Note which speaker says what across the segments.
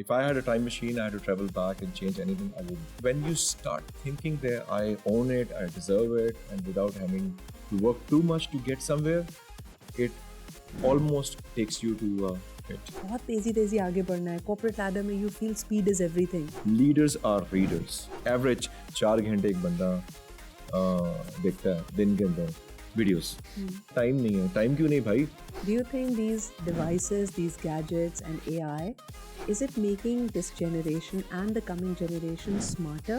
Speaker 1: If I had a time machine, I had to travel back and change anything, I would. When you start thinking that I own it, I deserve it, and without having to work too much to get somewhere, it almost takes you to a pit.
Speaker 2: बहुत तेजी आगे बढ़ना है corporate ladder में. You feel speed is everything.
Speaker 1: Leaders are readers. Average 4 घंटे एक बंदा देखता है दिन के अंदर वीडियोस. टाइम नहीं है. टाइम क्यों नहीं भाई?
Speaker 2: Do you think these devices, these gadgets and AI, is it making this generation and the coming generation smarter?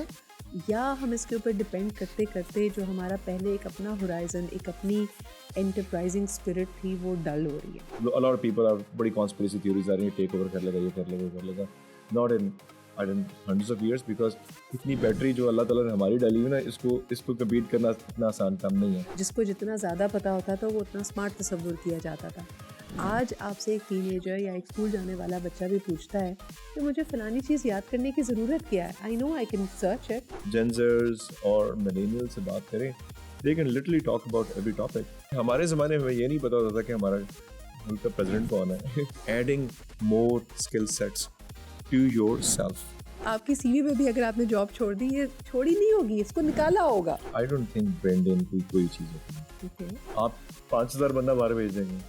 Speaker 2: या हम इसके ऊपर डिपेंड करते करते जो हमारा पहले एक अपना होराइजन, एक अपनी एंटरप्राइजिंग स्पिरिट थी, वो डल हो रही है.
Speaker 1: A lot of people are बड़ी conspiracy theories आ रही हैं, टेक ओवर कर लेगा, ये कर लेगा. Not in hundreds of years, because इतनी बैटरी जो अल्लाह ताला ने हमारी डाली हुई ना, इसको कम्पीट करना इतना आसान काम नहीं है.
Speaker 2: जिसको जितना ज़्यादा पता होता था वो उतना स्मार्ट तस्वुर किया जाता था. आज आपसे एक टीनेजर या एक स्कूल जाने वाला बच्चा भी पूछता है कि मुझे फलानी चीज़ याद करने की ज़रूरत क्या है. I know I can search it.
Speaker 1: Gen Zers और मिलेनियल से बात करें, they can literally talk about every topic. हमारे ज़माने में ये नहीं पता होता था कि हमारा मुल्क का प्रेसिडेंट कौन है. Adding more skill sets to yourself.
Speaker 2: आपकी सीवी में भी अगर आपने जॉब छोड़ दी, ये छोड़ी नहीं होगी, इसको निकाला होगा.
Speaker 1: I don't think brain drain कोई चीज़ होती है.
Speaker 2: Okay.
Speaker 1: आप 5,000 बंदा बाहर भेज देंगे,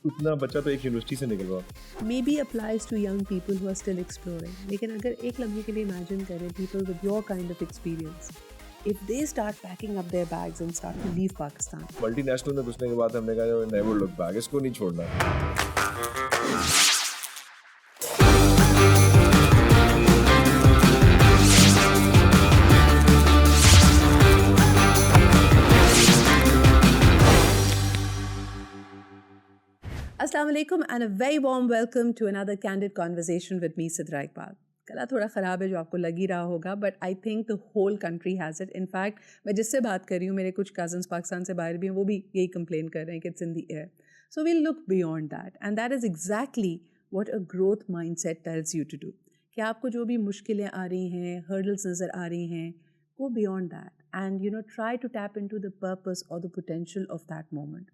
Speaker 1: उतना बच्चा तो एक यूनिवर्सिटी से निकल रहा.
Speaker 2: Maybe applies to young people who are still exploring. लेकिन अगर एक लम्हे के लिए imagine करें people with your kind of experience, if they start packing up their bags and start to leave Pakistan.
Speaker 1: Multinational में घुसने के बाद हमने कहा नेवर लुक बैक, इसको नहीं छोड़ना.
Speaker 2: Assalamu alaikum and a very warm welcome to another candid conversation with me, Sidra Iqbal. गला थोड़ा ख़राब है जो आपको लग ही रहा होगा, but I think the whole country has it. In fact मैं जिससे बात कर रही हूँ, मेरे कुछ कज़न्स पाकिस्तान से बाहर भी हैं, वो भी यही कंप्लेन कर रहे हैं कि it's in the air. So we'll look beyond that, and that is exactly what a growth mindset tells you to do. कि आपको जो भी मुश्किलें आ रही हैं, हर्डल्स नज़र आ रही हैं, go beyond that and try to tap into the purpose or the potential of that moment.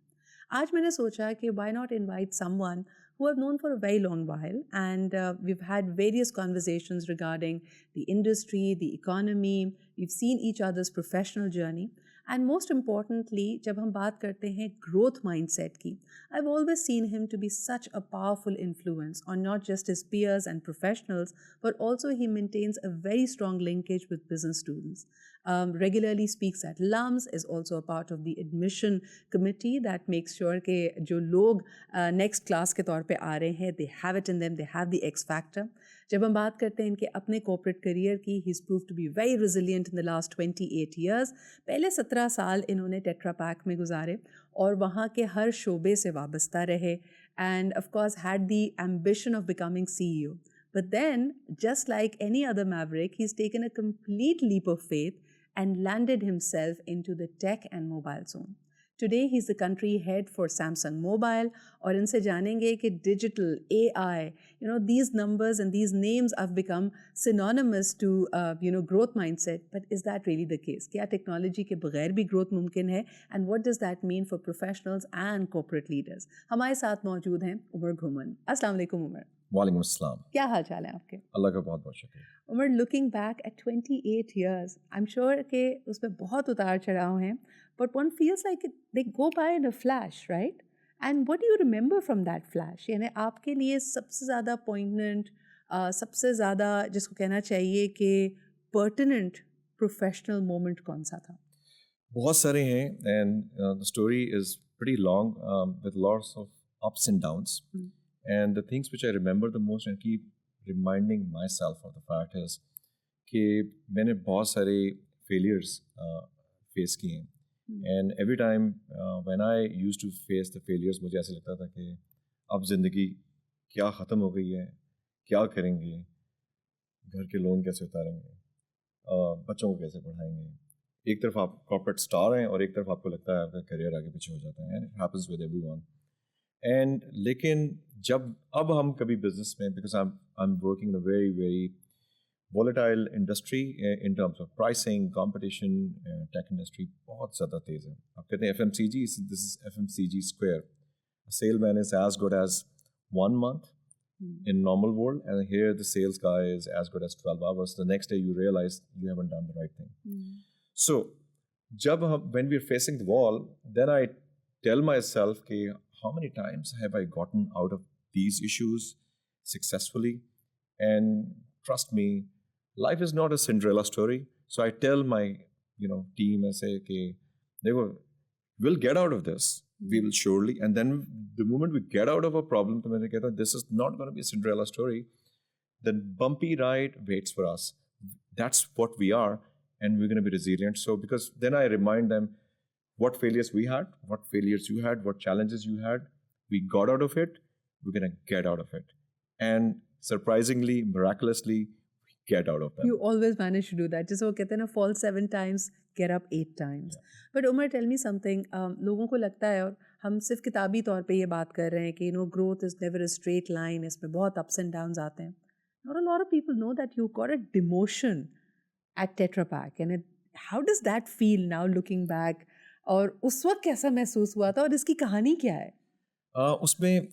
Speaker 2: आज मैंने सोचा कि why not invite someone who I've known for a very long while, and we've had various conversations regarding the industry, the economy. We've seen each other's professional journey, and most importantly जब हम बात करते हैं growth mindset की, I've always seen him to be such a powerful influence on not just his peers and professionals, but also he maintains a very strong linkage with business students. Regularly speaks at LUMS, is also a part of the admission committee that makes sure कि जो लोग next class के तौर पे आ रहे हैं, they have it in them, they have the X factor. जब हम बात करते हैं इनके अपने corporate career की, he's proved to be very resilient in the last 28 years. पहले 17 साल इन्होंने Tetra Pak में गुजारे और वहाँ के हर शोबे से वाबस्ता रहे, and of course had the ambition of becoming CEO. But then, just like any other maverick, he's taken a complete leap of faith and landed himself into the tech and mobile zone. Today, he's the country head for Samsung Mobile. और इनसे जानेंगे कि digital, AI, these numbers and these names have become synonymous to, growth mindset. But is that really the case? क्या technology के बगैर भी growth मुमकिन है? And what does that mean for professionals and corporate leaders? हमारे साथ मौजूद हैं उमर घुमन. अस्सलाम वालेकुम उमर.
Speaker 1: वालेकुम अस्सलाम.
Speaker 2: क्या हाल चाल है आपके?
Speaker 1: अल्लाह का बहुत बहुत शुक्रिया.
Speaker 2: Umar, looking back at 28 years, I am sure कि उसमें बहुत उतार चढ़ाव हैं, but one feels like they go by in a flash, right? And what do you remember from that flash? यानी आपके लिए सबसे ज़्यादा पॉइंटेंट, सबसे ज़्यादा जिसको कहना चाहिए कि पर्टिनेंट प्रोफेशनल मोमेंट कौन सा था?
Speaker 1: बहुत सारे हैं, and the story is pretty long with lots of ups and downs. And the things which I remember the most and keep reminding myself of the fact is कि मैंने बहुत सारे failures face किए हैं. And every time when I used to face the failures, मुझे ऐसा लगता था कि अब ज़िंदगी क्या ख़त्म हो गई है, क्या करेंगे, घर के लोन कैसे उतारेंगे, बच्चों को कैसे पढ़ाएंगे. एक तरफ आप कॉर्पोरेट स्टार हैं और एक तरफ आपको लगता है आपका करियर आगे पीछे हो जाता है. And it happens with everyone. And लेकिन जब अब हम कभी बिजनेस में, because I am working in a very very volatile industry in terms of pricing, competition, tech industry बहुत ज़्यादा तेज़ है. आप कहते हैं FMCG, this is FMCG square. Sale man is as good as 1 month in normal world, and here the sales guy is as good as 12 hours. The next day you realize you haven't done the right thing. So when we're facing the wall, then I tell myself, okay, how many times have I gotten out of these issues successfully? And trust me, life is not a Cinderella story. So I tell my team, I say, okay, we'll get out of this. We will surely. And then the moment we get out of a problem, this is not going to be a Cinderella story. The bumpy ride waits for us. That's what we are. And we're going to be resilient. So because then I remind them what failures we had, what failures you had, what challenges you had. We got out of it. We're going to get out of it. And surprisingly, miraculously, we get out of them.
Speaker 2: You always manage to do that. Just वो कहते हैं ना, fall 7 times, get up 8 times. Yeah. But Umar, tell me something. लोगों को लगता है, और हम सिर्फ किताबी तौर पे ये बात कर रहे हैं कि growth is never a straight line. इसमें बहुत ups and downs आते हैं. Not a lot of people know that you got a demotion at Tetra Pak. And how does that feel now looking back? और उस वक्त कैसा महसूस हुआ था और इसकी कहानी क्या है?
Speaker 1: उसमें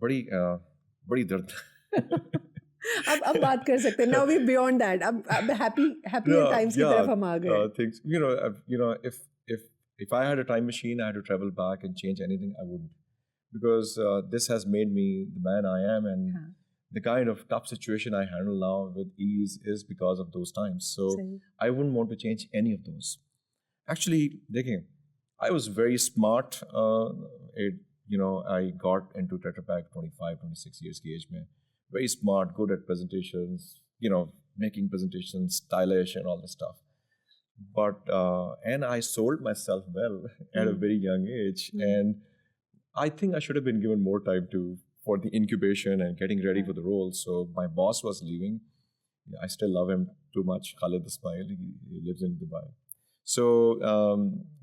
Speaker 1: बड़ी दर्द
Speaker 2: अब बात कर सकते हैं. Now we beyond that. अब happier times की तरफ हम आ गए.
Speaker 1: Things, if I had a time machine, I had to travel back and change anything, I wouldn't, because this has made me the man I am, and the kind of tough situation I handle now with ease is because of those times. So I wouldn't want to change any of those. Actually, I was very smart. I got into Tetra Pak 25, 26 years की age में. Very smart, good at presentations, making presentations, stylish and all this stuff. But, and I sold myself well at a very young age. And I think I should have been given more time for the incubation and getting ready for the role. So my boss was leaving. I still love him too much, Khalid Ismail. He lives in Dubai. So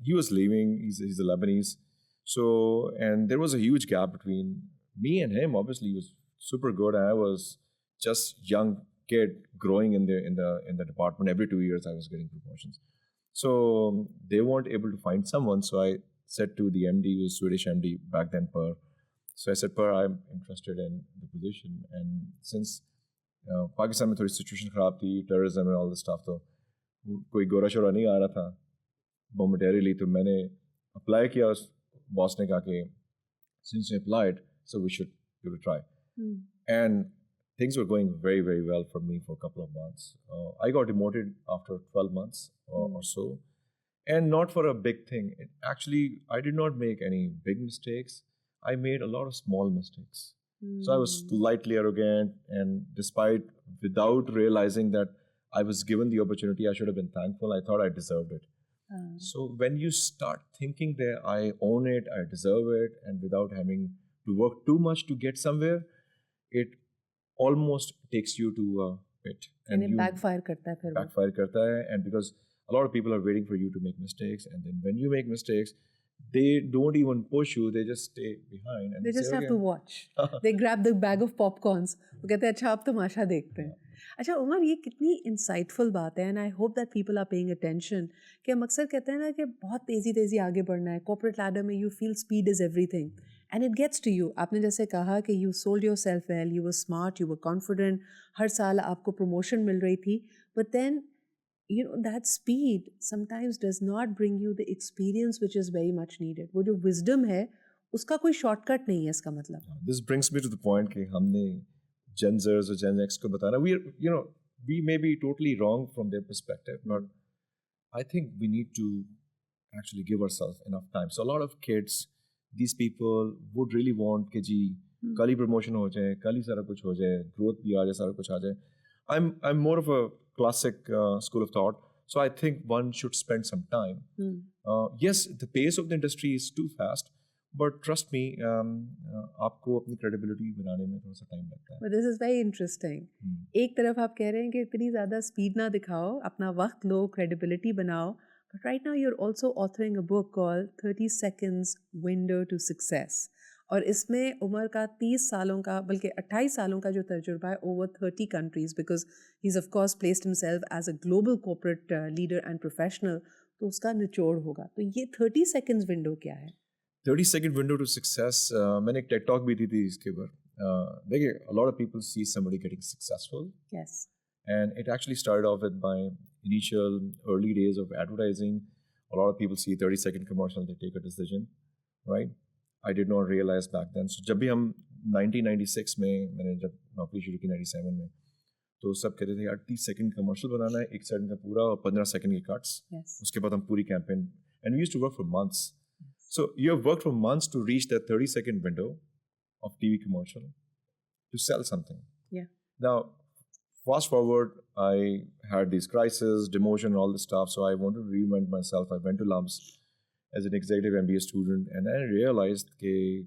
Speaker 1: he was leaving. He's a Lebanese. So, and there was a huge gap between me and him. Obviously, he was super good. I was just young kid growing in the department. Every 2 years, I was getting promotions. So they weren't able to find someone. So I said to the MD, who was Swedish MD back then, Per. So I said, Per, I'm interested in the position. And since Pakistan में थोड़ी situation खराब थी, terrorism and all this stuff, तो कोई गोरा शोरा नहीं आ रहा था momentarily. तो मैंने apply किया. Boss ने कहा कि since you applied, so we should give it a try. And things were going very, very well for me for a couple of months. I got demoted after 12 months or so. And not for a big thing. Actually, I did not make any big mistakes. I made a lot of small mistakes. So I was slightly arrogant, and without realizing that I was given the opportunity, I should have been thankful. I thought I deserved it. So when you start thinking that I own it, I deserve it, and without having to work too much to get somewhere, it almost takes you to a pit.
Speaker 2: And it backfire करता है फिर.
Speaker 1: Backfire करता है, and because a lot of people are waiting for you to make mistakes, and then when you make mistakes, they don't even push you, they just stay behind. And
Speaker 2: they just have to watch. They grab the bag of popcorns. वो कहते हैं अच्छा आप तमाशा देखते हैं. अच्छा उमर, ये कितनी इंसाइटफुल बात है, and I hope that people are paying attention. कि हम अक्सर कहते हैं ना कि बहुत तेज़ी आगे बढ़ना है. कॉर्पोरेट लैडर में you feel speed is everything, and it gets to you. आपने जैसे कहा कि you sold yourself well, you were smart, you were confident, हर साल आपको प्रमोशन मिल रही थी. But then that speed sometimes does not bring you the experience which is very much needed. वो जो wisdom है उसका कोई shortcut नहीं है इसका मतलब.
Speaker 1: This brings me to the point कि हमने Gen Zers और Gen X को बताना, we may be totally wrong from their perspective, but I think we need to actually give ourselves enough time. So a lot of kids, these people would really want कि जी कल ही promotion हो जाए, कल ही सारा कुछ हो जाए, growth भी आ जाए, सारा कुछ आ जाए. I'm more of a classic school of thought. So I think one should spend some time. Yes, the pace of the industry is too fast, but trust me, आपको अपनी credibility बनाने में थोड़ा सा time लगता है.
Speaker 2: But this is very interesting. एक तरफ आप कह रहे हैं कि इतनी ज़्यादा speed ना दिखाओ, अपना वक्त लो, credibility बनाओ. But right now you're also authoring a book called 30 Seconds Window to Success. और इसमें उमर का 30 सालों का, बल्कि 28 सालों का जो तजुर्बा है over 30 countries, because he's of course placed himself as a global corporate leader and professional, तो उसका निचोड़ होगा. तो ये 30 seconds window क्या है?
Speaker 1: 30 second window to success. मैंने एक TED talk भी दी थी इसके ऊपर. a lot of people see somebody getting successful,
Speaker 2: Yes.
Speaker 1: and it actually started off with my initial early days of advertising. A lot of people see 30-second commercial, they take a decision, right? I did not realize back then. So जब भी हम 1996 में मैंने जब नौकरी शुरू की 97 में, तो सब कहते थे यार 30 सेकंड कमर्शियल बनाना है, 1 सेकंड का पूरा और 15 सेकंड के कट्स,
Speaker 2: Yes.
Speaker 1: उसके बाद हम पूरी campaign, and we used to work for months. So you have worked for months to reach that 30-second window of TV commercial to sell something.
Speaker 2: Yeah.
Speaker 1: Now, fast forward, I had these crises, demotion, all this stuff. So I wanted to reinvent myself. I went to LUMS as an executive MBA student, and then I realized that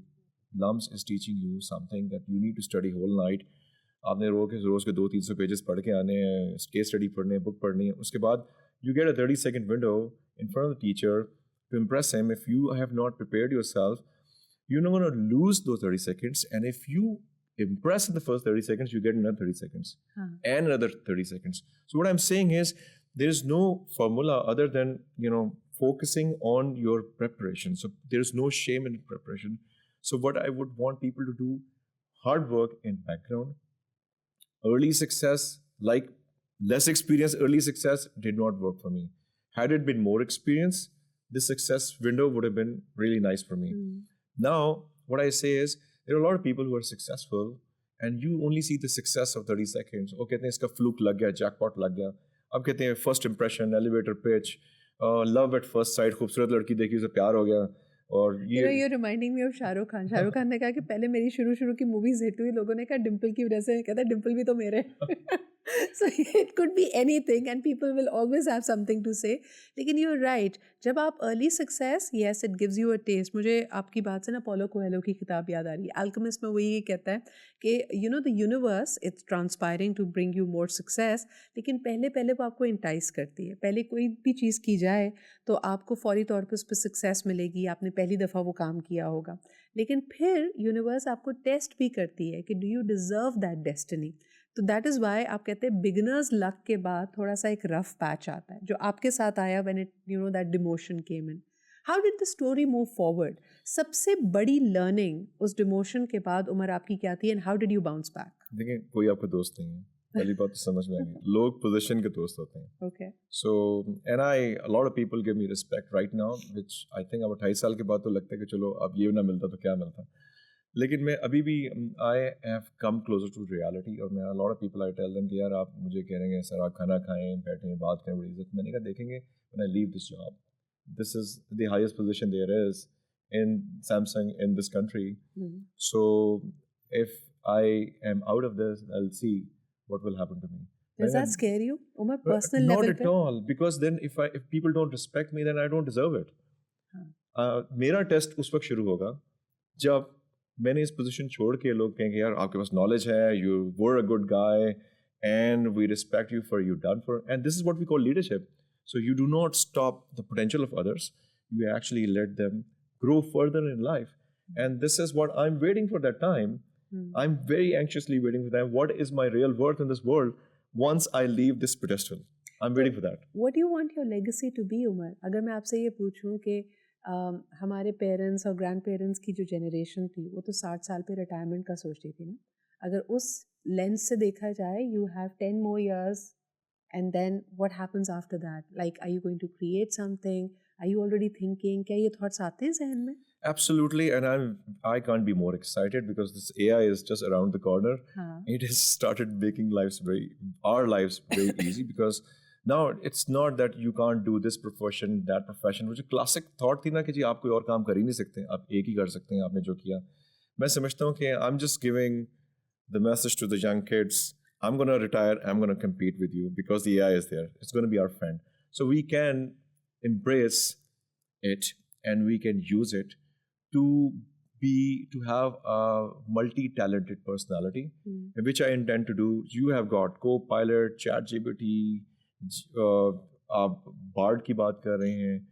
Speaker 1: LUMS is teaching you something that you need to study whole night. आपने रोज के 200-300 pages पढ़ के आने हैं, case study पढ़ने, book पढ़नी है. उसके बाद you get a 30-second window in front of the teacher to impress him. If you have not prepared yourself, you're not going to lose those 30 seconds. And if you impress in the first 30 seconds, you get another 30 seconds and another 30 seconds. So what I'm saying is there's no formula other than, focusing on your preparation. So there's no shame in preparation. So what I would want people to do, hard work in background. Early success, like less experience, early success did not work for me. Had it been more experience, this success window would have been really nice for me. Now, what I say is, there are a lot of people who are successful and you only see the success of 30 seconds. Oh, कहते हैं इसका fluke लग गया, jackpot लग गया. अब कहते हैं first impression, elevator pitch, love at first sight, खूबसूरत लड़की देखी उसे प्यार हो गया. और
Speaker 2: you're reminding me of Shahrukh Khan. Shahrukh Khan ने कहा कि पहले मेरी शुरू की मूवीज हिट हुई, लोगों ने कहा डिम्पल की वजह से, कहता डिम्पल भी तो मेरे. So it could be anything and people will always have something to say. लेकिन you're right, जब आप early success, yes, it gives you a taste. मुझे आपकी बात से ना पॉलो कोएल्हो की किताब याद आ रही है. Alchemist में वही कहता है कि the universe, it's transpiring to bring you more success, लेकिन पहले वो आपको entice करती है. पहले कोई भी चीज़ की जाए तो आपको फौरी तौर पे उस पर सक्सेस मिलेगी, आपने पहली दफ़ा वो काम किया होगा. लेकिन फिर यूनिवर्स आपको टेस्ट भी करती है कि do you deserve that destiny. तो दैट इज़ वाई आप कहते हैं बिगनर्स लक के बाद थोड़ा सा एक रफ पैच आता है, जो आपके साथ आया when it that demotion came in. How did the story move forward? सबसे बड़ी लर्निंग उस डिमोशन के बाद उमर आपकी क्या थी, and how did you bounce back?
Speaker 1: देखिए, कोई आपका दोस्त नहीं है, पहली बात तो समझ में आ गई. लोग पोजीशन के दोस्त होते हैं.
Speaker 2: Okay.
Speaker 1: So and a lot of people give me respect right now, which I think अब 28 साल के बाद तो लगता है कि चलो अब ये ना मिलता तो क्या मिलता. लेकिन मैं अभी भी I have come closer to reality. और मैं a lot of people I tell them कि यार आप मुझे कह रहे हैं सर आप खाना खाएं, बैठें, बात करें, बड़ी इज्जत. मैंने कहा देखेंगे when I leave this job, this is the highest position there is in Samsung in this country. So if I am out of this, I'll see what will happen to me.
Speaker 2: Does that scare you, Umar, personal level?
Speaker 1: Not at all, because then if people don't respect me, then I don't deserve it. मेरा test उस वक्त शुरू होगा जब मैंने इस position छोड़ के लोग कहेंगे यार आपके पास नॉलेज है, you were a good guy and we respect you for you done for. And this is what we call leadership. So you do not stop the potential of others, you actually let them grow further in life. And this is what I'm waiting for, that time. I'm very anxiously waiting for that. What is my real worth in this world once I leave this pedestal? I'm waiting for that.
Speaker 2: What do you want your legacy to be, Umar? अगर मैं आपसे ये पूछूं कि हमारे parents और grand parents की जो जनरेशन थी वो तो 60 साल पे रिटायरमेंट का सोचती थी ना. अगर उस लेंस से देखा जाए, you have 10 more years and then what happens after that? Like, are you going to create something? Are you already thinking? क्या ये thoughts आते हैं ज़हन में?
Speaker 1: Absolutely, and I can't be more excited because this AI is just around the corner. It has started making our lives very easy because now it's not that you can't do this profession, that profession. वो जो classic thought थी ना कि जी आप कोई और काम कर ही नहीं सकते, आप एक ही कर सकते हैं आपने जो किया. मैं समझता हूँ कि I'm just giving the message to the young kids. I'm going to retire, I'm going to compete with you because the AI is there. It's going to be our friend. So we can embrace it and we can use it to have a multi-talented personality, which I intend to do. You have got Copilot, ChatGPT, आप Bard की बात कर रहे हैं.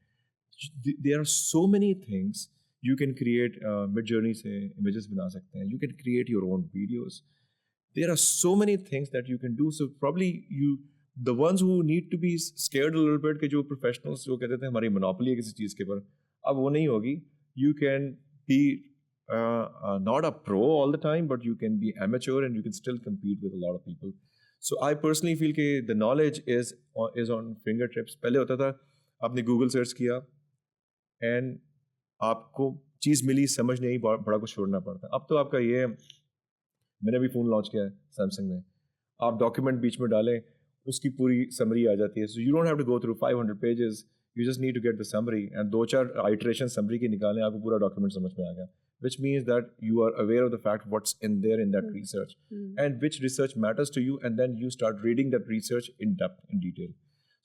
Speaker 1: There are so many things you can create. Midjourney से images बना सकते हैं. You can create your own videos. There are so many things that you can do. So probably the ones who need to be scared a little bit कि जो professionals जो कहते थे हमारी monopoly है किसी चीज़ के पर, अब वो नहीं होगी. You can be not a pro all the time, but you can be amateur and you can still compete with a lot of people. So I personally feel कि the knowledge is on fingertips. पहले होता था आपने Google search किया and आपको चीज़ मिली, समझ नहीं आई, बड़ा कुछ छोड़ना पड़ता. अब तो आपका ये, मैंने अभी फ़ोन लॉन्च किया है सैमसंग में, आप डॉक्यूमेंट बीच में डालें, उसकी पूरी समरी आ जाती है. So you don't have to go through 500 pages, you just need to get the summary and 2-4 iteration summary की निकालें, आपको पूरा डॉक्यूमेंट समझ में आ गया. Which means that you are aware of the fact what's in there in that research and which research matters to you, and then you start reading that research in depth, in detail.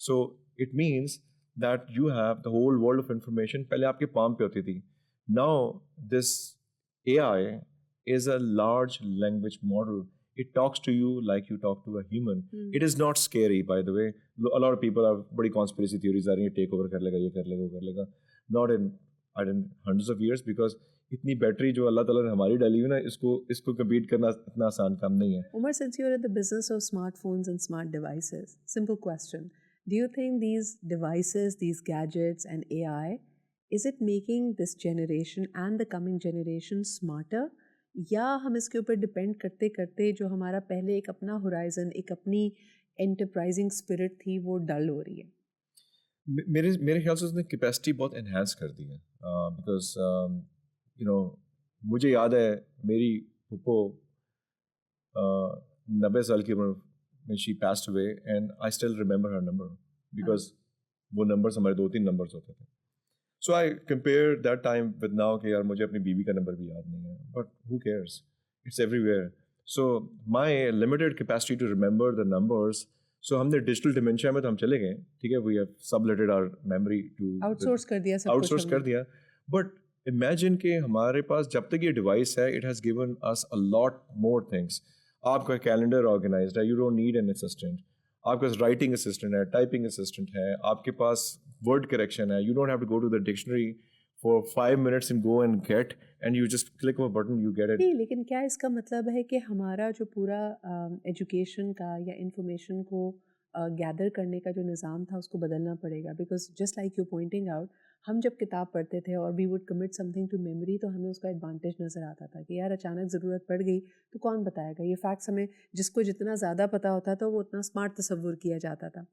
Speaker 1: So it means that you have the whole world of information. पहले आपके palm पे होती थी. Now this AI is a large language model. It talks to you like you talk to a human. It is not scary, by the way. A lot of people have बड़ी conspiracy theories आ रही हैं, take over कर लेगा, ये कर लेगा, वो कर लेगा. Not in hundreds of years, because इतनी बैटरी जो अल्लाह ताला ने हमारी डाली हुई ना, इसको कम्पीट करना इतना आसान काम नहीं है.
Speaker 2: Umar, since you're in the business of smartphones and smart devices, simple question: do you think these devices, these gadgets and AI, is it making this generation and the coming generation smarter, या हम इसके ऊपर depend करते करते जो हमारा पहले एक अपना होराइजन, एक अपनी एंटरप्राइजिंग स्पिरिट थी, वो डल हो रही है?
Speaker 1: मेरे ख्याल से उसने कैपेसिटी बहुत एनहांस कर दी है. बिकॉज यू नो, मुझे याद है मेरी फूफो 90 साल की उम्र में she passed away and I still remember her number, because वो नंबर्स हमारे 2-3 नंबर्स होते थे. So I compare that time with now कि यार मुझे अपनी बीवी का नंबर भी याद नहीं है, but who cares, it's everywhere. So my limited capacity to remember the numbers, so हमने डिजिटल डिमेंशिया में तो हम चले गए, ठीक है, we have subletted our memory to
Speaker 2: outsource कर दिया, सब कुछ
Speaker 1: आउटसोर्स कर दिया. बट इमेजिन कि हमारे पास जब तक ये डिवाइस है, it has given us a lot more things. आपका कैलेंडर ऑर्गेनाइज्ड है, you don't need an assistant. आपके पास राइटिंग असिस्टेंट है, टाइपिंग असिस्टेंट है, आपके पास वर्ड करेक्शन है, you don't have to go to the dictionary for 5 minutes and go and get, and you just click of a button, you get it.
Speaker 2: नहीं, लेकिन क्या इसका मतलब है कि हमारा जो पूरा एजुकेशन का या इंफॉर्मेशन को गैदर करने का जो निज़ाम था, उसको बदलना पड़ेगा? Because just like you pointing out, हम जब किताब पढ़ते थे और we would commit something to memory, तो हमें उसका एडवांटेज नज़र आता था कि यार अचानक ज़रूरत पड़ गई तो कौन बताएगा. ये फैक्ट्स हमें, जिसको जितना ज़्यादा पता होता था, वो उतना स्मार्ट तसव्वुर किया जाता था.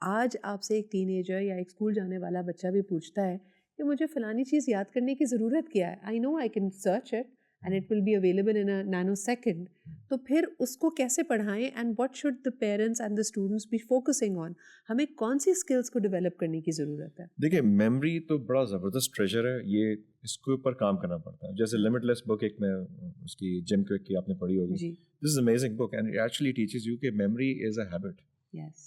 Speaker 2: आज आपसे एक टीनेजर या एक स्कूल जाने वाला बच्चा भी पूछता है कि मुझे फ़लानी चीज़ याद करने की ज़रूरत क्या है, I know I can search it and it will be available in a nanosecond. तो फिर उसको कैसे पढ़ाएं, and what should the parents and the students be focusing on? हमें कौन सी skills को develop करने की ज़रूरत है?
Speaker 1: देखिए, मेमोरी तो बड़ा ज़बरदस्त ट्रेजर है, ये इसके ऊपर काम करना पड़ता है. जैसे लिमिटलेस बुक एक में उसकी जिम क्विक की आपने पढ़ी होगी. This is amazing book and it actually teaches you कि memory is a habit.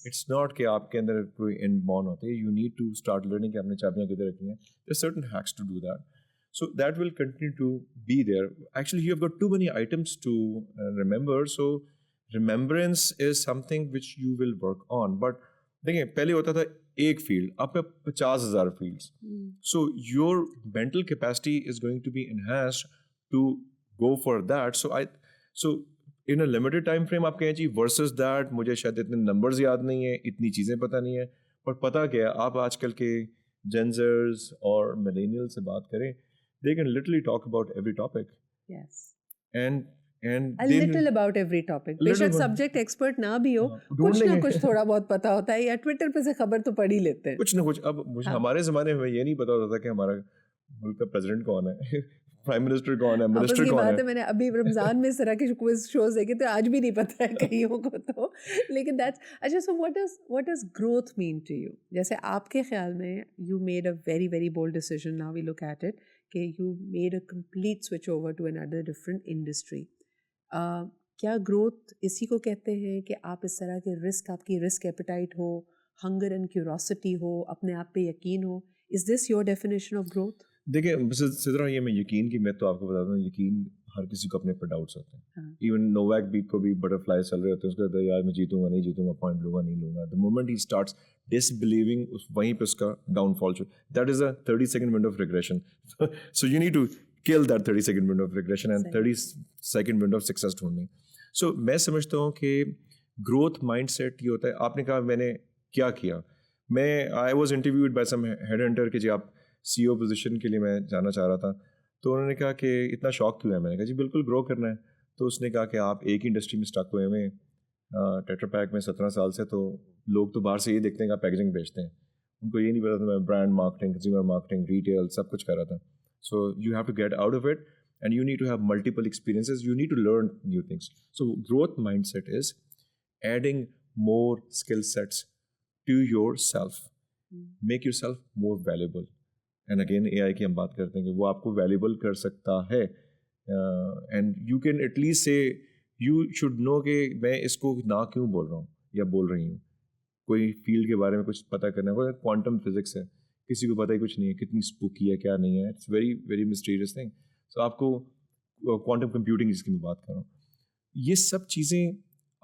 Speaker 1: It's not कि आपके अंदर कोई इनबॉर्न होते हैं. You need to start learning कि आपने चाबियाँ किधर रखी हैं. There are certain hacks to do that. So that will continue to be there. Actually, you have got too many items to remember. So remembrance is something which you will work on. But देखिए, पहले होता था एक field, अब पे 50,000 fields. So your mental capacity is going to be enhanced to go for that. So in a limited time frame आप कहें जी versus that मुझे शायद इतने numbers याद नहीं है, इतनी चीज़ें पता नहीं है. पर पता क्या है, आप आजकल के जेंजर्स और मिलेनियल्स से बात करें, they can literally talk about every topic.
Speaker 2: Yes.
Speaker 1: And
Speaker 2: a little about every topic. बेशक सब्जेक्ट एक्सपर्ट ना भी हो, कुछ ना कुछ थोड़ा बहुत पता होता है, या ट्विटर पे से खबर तो पढ़ ही लेते हैं. कुछ
Speaker 1: ना कुछ. अब मुझे हमारे ज़माने में ये नहीं पता होता था कि हमारा मुल्क का प्रेसिडेंट कौन है, प्राइम मिनिस्टर कौन है, मिनिस्टर कौन है.
Speaker 2: मैंने अभी रमज़ान में इस तरह के क्विज शोज देखे तो आज भी नहीं पता है कईयों को तो. लेकिन दैट्स अच्छा. So what does growth mean to you? जैसे आपके ख्याल में you made a very very bold decision, now we look at it, कि you made a complete switch over to another different industry. क्या ग्रोथ इसी को कहते हैं कि आप इस तरह के रिस्क, आपकी रिस्क एपेटाइट हो, हंगर एंड क्यूरोसिटी हो, अपने आप पे यकीन हो? Is this your definition of growth?
Speaker 1: देखिए सिद्रा, ये मैं यकीन की, मैं तो आपको बता दूं, यकीन हर किसी को अपने पर डाउट्स होते हैं. इवन नोवैक बीट को भी बटरफ्लाई चल रहे होते हैं, उसको कहते हैं यार मैं जीतूंगा नहीं जीतूंगा, पॉइंट लूंगा नहीं लूंगा. द मोमेंट ही स्टार्ट्स डिसबिलीविंग, वहीं पे उसका downfall. That is a 30-second window of regression. So you need to kill that 30-second window of regression and 30-second window of success ढूंढनी. सो मैं समझता हूँ कि ग्रोथ माइंडसेट ये होता है. आपने कहा मैंने क्या किया, मैं I was interviewed by some head hunter कि जी आप CEO पोजीशन के लिए मैं जाना चाह रहा था. तो उन्होंने कहा कि इतना शौक क्यों है? मैंने कहा जी बिल्कुल ग्रो करना है। तो उसने कहा कि आप एक ही इंडस्ट्री में स्टक हुए हुए टेट्रा पैक में 17 साल से, तो लोग तो बाहर से ये देखते हैं कि आप पैकेजिंग बेचते हैं, उनको ये नहीं पता था मैं brand marketing, consumer marketing, retail सब कुछ कर रहा था। So you have to get out of it and you need to have multiple experiences, you need to learn new things. So growth mindset is adding more skill sets to yourself, make yourself more valuable. And again AI की हम बात करते हैं कि वो आपको valuable कर सकता है, and you can at least say you should know कि मैं इसको ना क्यों बोल रहा हूँ या बोल रही हूँ। कोई फील्ड के बारे में कुछ पता करना है, क्वांटम फिजिक्स है, किसी को पता ही कुछ नहीं है, कितनी स्पूकी है क्या नहीं है, it's very very mysterious thing. So आपको क्वांटम कंप्यूटिंग जिसकी मैं बात कर रहा हूँ, ये सब चीज़ें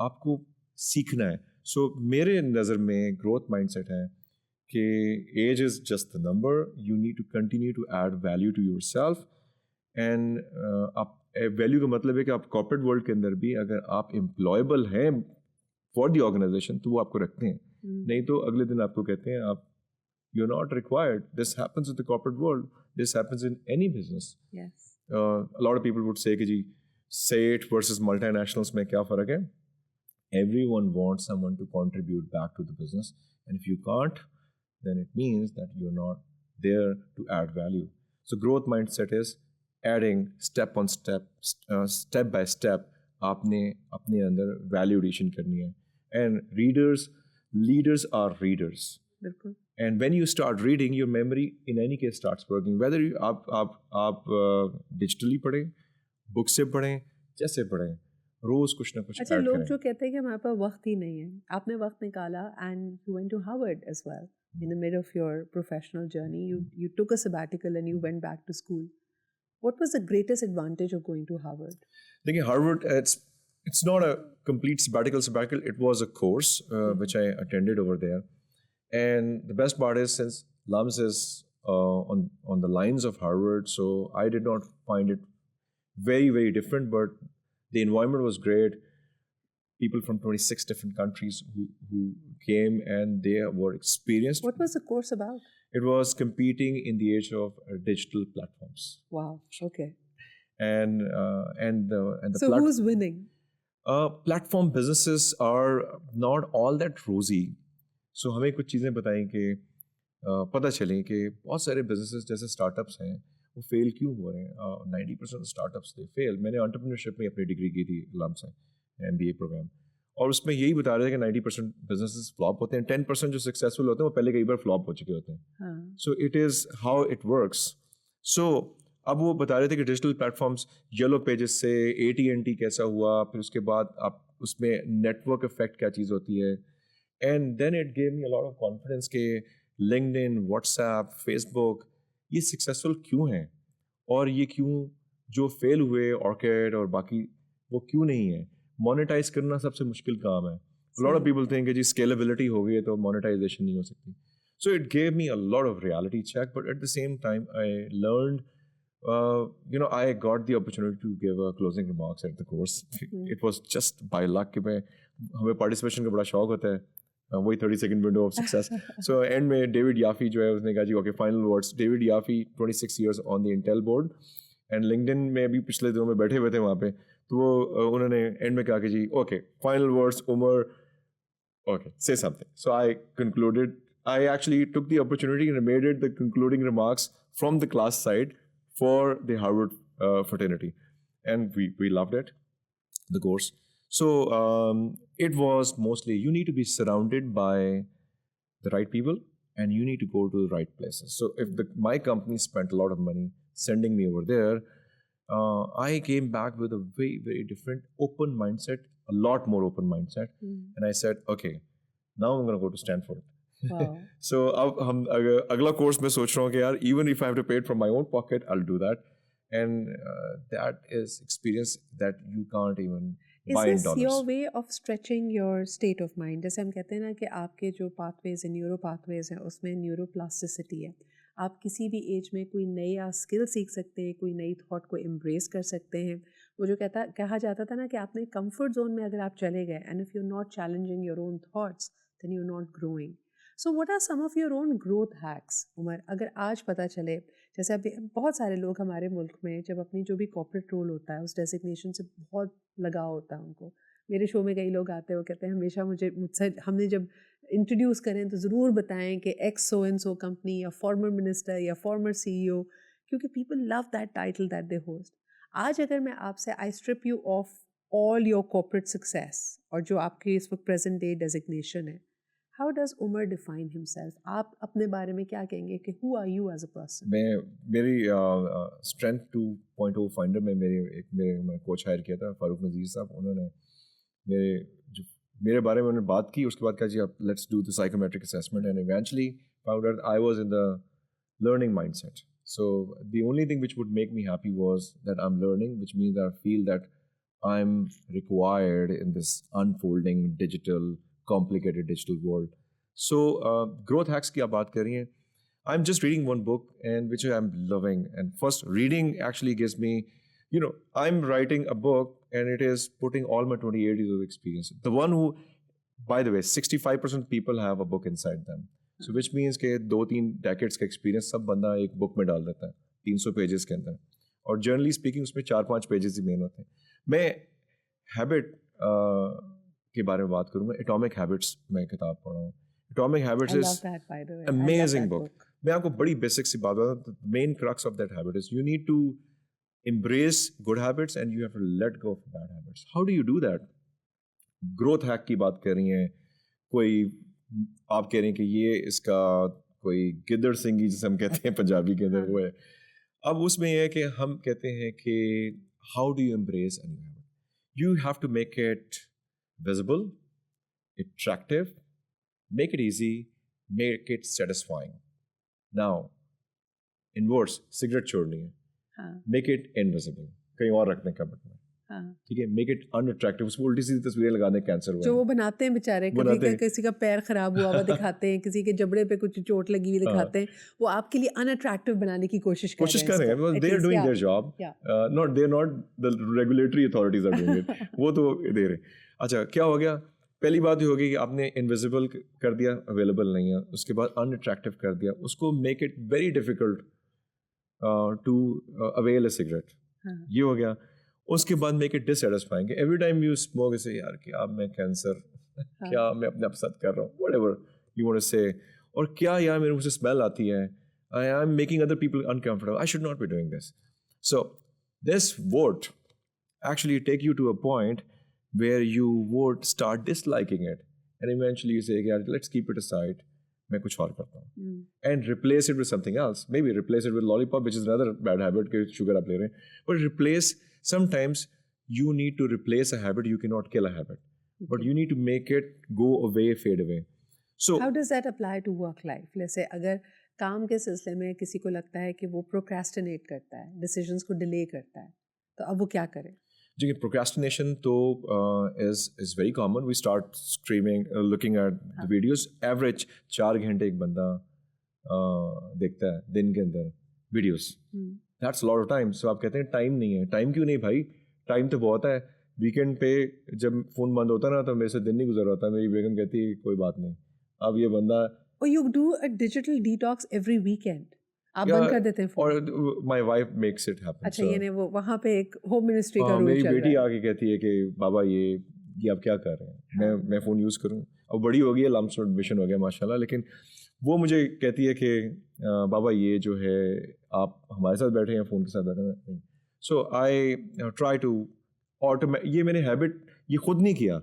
Speaker 1: आपको सीखना है। सो मेरे नज़र में ग्रोथ माइंडसेट है कि age is just the number, you need to continue to add value to yourself. And आप वैल्यू का मतलब है कि आप कॉर्पोरेट वर्ल्ड के अंदर भी अगर आप एम्प्लॉयबल हैं फॉर द ऑर्गेनाइजेशन तो वो आपको रखते हैं, नहीं तो अगले दिन आपको कहते हैं आप you're not required. This happens in the corporate world. This happens in any business.
Speaker 2: Yes.
Speaker 1: A lot of people would say कि जी say it versus multinationals में क्या फ़र्क है? Everyone wants someone to contribute back to the business, and if you can't, then it means that you're not there to add value. So growth mindset is adding step on step, step by step. आपने अपने अंदर value addition करनी है. And leaders are readers.
Speaker 2: बिल्कुल.
Speaker 1: And when you start reading, your memory in any case starts working. Whether you आप digitally पढ़ें, book से पढ़ें, जैसे पढ़ें, रोज कुछ ना कुछ
Speaker 2: अच्छा,
Speaker 1: ऐड
Speaker 2: लोग
Speaker 1: करें।
Speaker 2: जो कहते हैं कि हमारे पास वक्त ही नहीं है, आपने वक्त निकाला and you went to Harvard as well. In the middle of your professional journey, you took a sabbatical and you went back to school. What was the greatest advantage of going to Harvard?
Speaker 1: देखिए Harvard, it's not a complete sabbatical. It was a course which I attended over there. And the best part is, since LUMS is on the lines of Harvard, so I did not find it very, very different, but the environment was great. People from 26 different countries who came, and they were experienced.
Speaker 2: What was the course about?
Speaker 1: It was competing in the age of digital platforms.
Speaker 2: Wow, okay.
Speaker 1: And the
Speaker 2: So who's winning?
Speaker 1: Platform businesses are not all that rosy. So हमें कुछ चीज़ें बताएं कि पता चलें कि बहुत सारे बिजनेसेस जैसे स्टार्टअप्स हैं वो फेल क्यों हो रहे हैं। 90% स्टार्टअप्स दे फेल। मैंने एंटरप्रेन्योरशिप में अपनी डिग्री की थी लम से, MBA प्रोग्राम, और उसमें यही बता रहे थे कि 90% बिजनेसेस फ्लॉप होते हैं, 10% जो सक्सेसफुल होते हैं वो पहले कई बार फ्लॉप हो चुके होते हैं। So it is how it works. So अब वो बता रहे थे कि डिजिटल प्लेटफॉर्म्स, येलो पेजेस से AT&T कैसा हुआ, फिर उसके बाद आप उसमें नेटवर्क इफेक्ट क्या चीज़ होती है। And then it gave me a lot of confidence कि LinkedIn, WhatsApp, Facebook ये सक्सेसफुल क्यों हैं, और ये क्यों जो फेल हुए ऑर्किड और बाकी वो क्यों नहीं है। मोनेटाइज करना सबसे मुश्किल काम है। A lot of people think कि जी स्केलेबिलिटी हो गई है तो मोनेटाइजेशन नहीं हो सकती। So it gave me a lot of reality check, but at the same time I learned, I got the opportunity to give a closing remarks at the course. It was just by luck कि हमें participation का बड़ा शौक होता है, वही 30-second window of success. So end में David Yoffie जो है उसने कहा जी okay final words. David Yoffie 26 years on the Intel board, and LinkedIn में अभी पिछले दिनों में बैठे हुए थे वहाँ पे, तो वो उन्होंने एंड में कहा कि जी okay final words Umar, okay say something. So I concluded, I actually took the opportunity and made it the concluding remarks from the class side for the Harvard fraternity, and we loved it, the course. So it was mostly you need to be surrounded by the right people and you need to go to the right places. So if my company spent a lot of money sending me over there, I came back with a very, very different open mindset, a lot more open mindset. And I said, okay, now I'm going to go to Stanford.
Speaker 2: Wow.
Speaker 1: So अब हम अगला course में सोच रहा हूँ कि यार even if I have to pay it from my own pocket, I'll do that. And that is experience that you can't even
Speaker 2: Is
Speaker 1: buy in
Speaker 2: this
Speaker 1: dollars.
Speaker 2: your way of stretching your state of mind? जैसे हम कहते हैं ना कि आपके जो pathways हैं, neuro pathways हैं, उसमें न्यूरोप्लास्टिसिटी है। आप किसी भी एज में कोई नया स्किल सीख सकते हैं, कोई नई थॉट को एम्ब्रेस कर सकते हैं। वो जो कहा जाता था ना कि आपने कंफर्ट जोन में अगर आप चले गए, and if you are not challenging your own thoughts, then you are not growing. So what are some of your own growth hacks Umar, अगर आज पता चले, जैसे अभी बहुत सारे लोग हमारे मुल्क में जब अपनी जो भी कॉर्पोरेट रोल होता है उस डेजिग्नेशन से बहुत लगाव होता है उनको। मेरे शो में कई लोग आते हैं, वो कहते हैं हमेशा मुझसे हमने जब इंट्रोड्यूस करें तो ज़रूर बताएं कि ex so and so company या फॉर्मर मिनिस्टर या फॉर्मर सीईओ, क्योंकि people love that title that they host. आज अगर मैं आपसे I strip you of all your corporate success और जो आपकी इस वक्त प्रेजेंट डे डेजिग्नेशन है, how does Umar define himself? आप अपने बारे में क्या कहेंगे कि who are you as a person?
Speaker 1: मैं मेरी स्ट्रेंथ 2.0 फाइंडर में मेरे कोच हायर किया था फारूक नज़ीर साहब। उन्होंने मेरे बारे में उन्होंने बात की, उसके बाद कहा जी आप let's do the psychometric assessment and eventually found out I was in the learning mindset. So the only thing which would make me happy was that I'm learning, which means that I feel that I'm required in this unfolding digital, complicated digital world. So growth hacks की आप बात कर रही हैं. I'm just reading one book and which I'm loving. And first reading actually gives me, I'm writing a book and it is putting all my 28 years of experience. The one who, by the way, 65% people have a book inside them. So which means कि 2-3 decades का experience सब बंदा एक book में डाल देता है 300 pages के अंदर, और जनरली स्पीकिंग उसमें 4-5 पेजेस ही मेन होते हैं. मैं हैबिट के बारे में बात करूँगा. एटॉमिक हैबिट्स मैं किताब पढ़ रहा हूँ. Atomic habits is amazing book. मैं आपको बड़ी बेसिक सी बात बताऊँ. The main crux of that habit is you need to embrace good habits and you have to let go of bad habits. How do you do that? Growth hack की बात कर रही हैं, कोई आप कह रही हैं कि ये इसका कोई गिद्दड़ सिंगी जिसे हम कहते हैं पंजाबी के अंदर वो है. अब उसमें यह है कि हम कहते हैं कि how do you embrace a new habit? You have to make it visible, attractive, make it easy, make it satisfying. Now in words, cigarette छोड़नी है, मेक इट इनविजिबल, कहीं और रखने का बटन, ठीक है, मेक इट अनअट्रैक्टिव. उसमें उल्टी सीधी तस्वीरें लगा दें कैंसर हुआ
Speaker 2: जो वो बनाते हैं बेचारे, किसी का पैर खराब हुआ हुआ दिखाते हैं, किसी के जबड़े पे कुछ चोट लगी हुई दिखाते हैं, वो आपके लिए अनअट्रैक्टिव बनाने की कोशिश कर रहे हैं.
Speaker 1: Because they are doing their job, they are not the regulatory authorities are doing it. वो तो दे रहे. अच्छा, क्या हो गया? पहली बात ये होगी कि आपने इनविजिबल कर दिया, अवेलेबल नहीं है. उसके बाद अनअट्रैक्टिव कर दिया, उसको make it very difficult to avail a cigarette. ये हो गया. उसके बाद make it dissatisfying. Every time you smoke say यार कि अब मैं कैंसर क्या मैं अपने आप साथ कर रहा हूँ, व्हाटएवर यू वांट टू से, और क्या यार मेरे मुंह से स्मेल आती है, I am making other people uncomfortable, I should not be doing this. So this would actually take you to a point where you would start disliking it, and eventually you say yeah, let's keep it aside, मैं कुछ और करता हूँ, and replace it with something else. Maybe replace it with lollipop, which is another bad habit कि sugar आप ले रहे हैं, but replace. Sometimes you need to replace a habit. You cannot kill a habit, but you need to make it go away, fade away. So
Speaker 2: how does that apply to work life? जैसे अगर काम के सिलसिले में किसी को लगता है कि वो procrastinate करता है, decisions को delay करता है, तो अब वो क्या करे?
Speaker 1: जी, procrastination तो is very common. We start streaming, looking at the videos. Average 4 घंटे एक बंदा देखता है दिन के अंदर videos. That's a lot of time. So आप कहते हैं टाइम नहीं है. टाइम क्यों नहीं भाई? टाइम तो बहुत है. वीकेंड पे जब फोन बंद होता ना तो मेरे से दिन नहीं गुजर होता. मेरी बेगम कहती है कोई बात नहीं. अब ये बंदा
Speaker 2: or you do a digital detox every weekend. आप बंद कर देते हैं फोन?
Speaker 1: और my wife makes it happen.
Speaker 2: अच्छा, ये ने वो वहाँ पे एक होम मिनिस्ट्री का रूल चल रहा है.
Speaker 1: मेरी बेटी आके कहती है कि बाबा ये आप क्या कर रहे हैं? मैं फोन यूज करूँ? अब बड़ी हो गई है, लम्स एडमिशन हो गया माशाल्लाह, लेकिन वो मुझे कहती है कि बाबा ये जो है आप हमारे साथ बैठे हैं, फ़ोन के साथ बैठे हैं नहीं. So I try to automate. ये मैंने हैबिट ये खुद नहीं किया.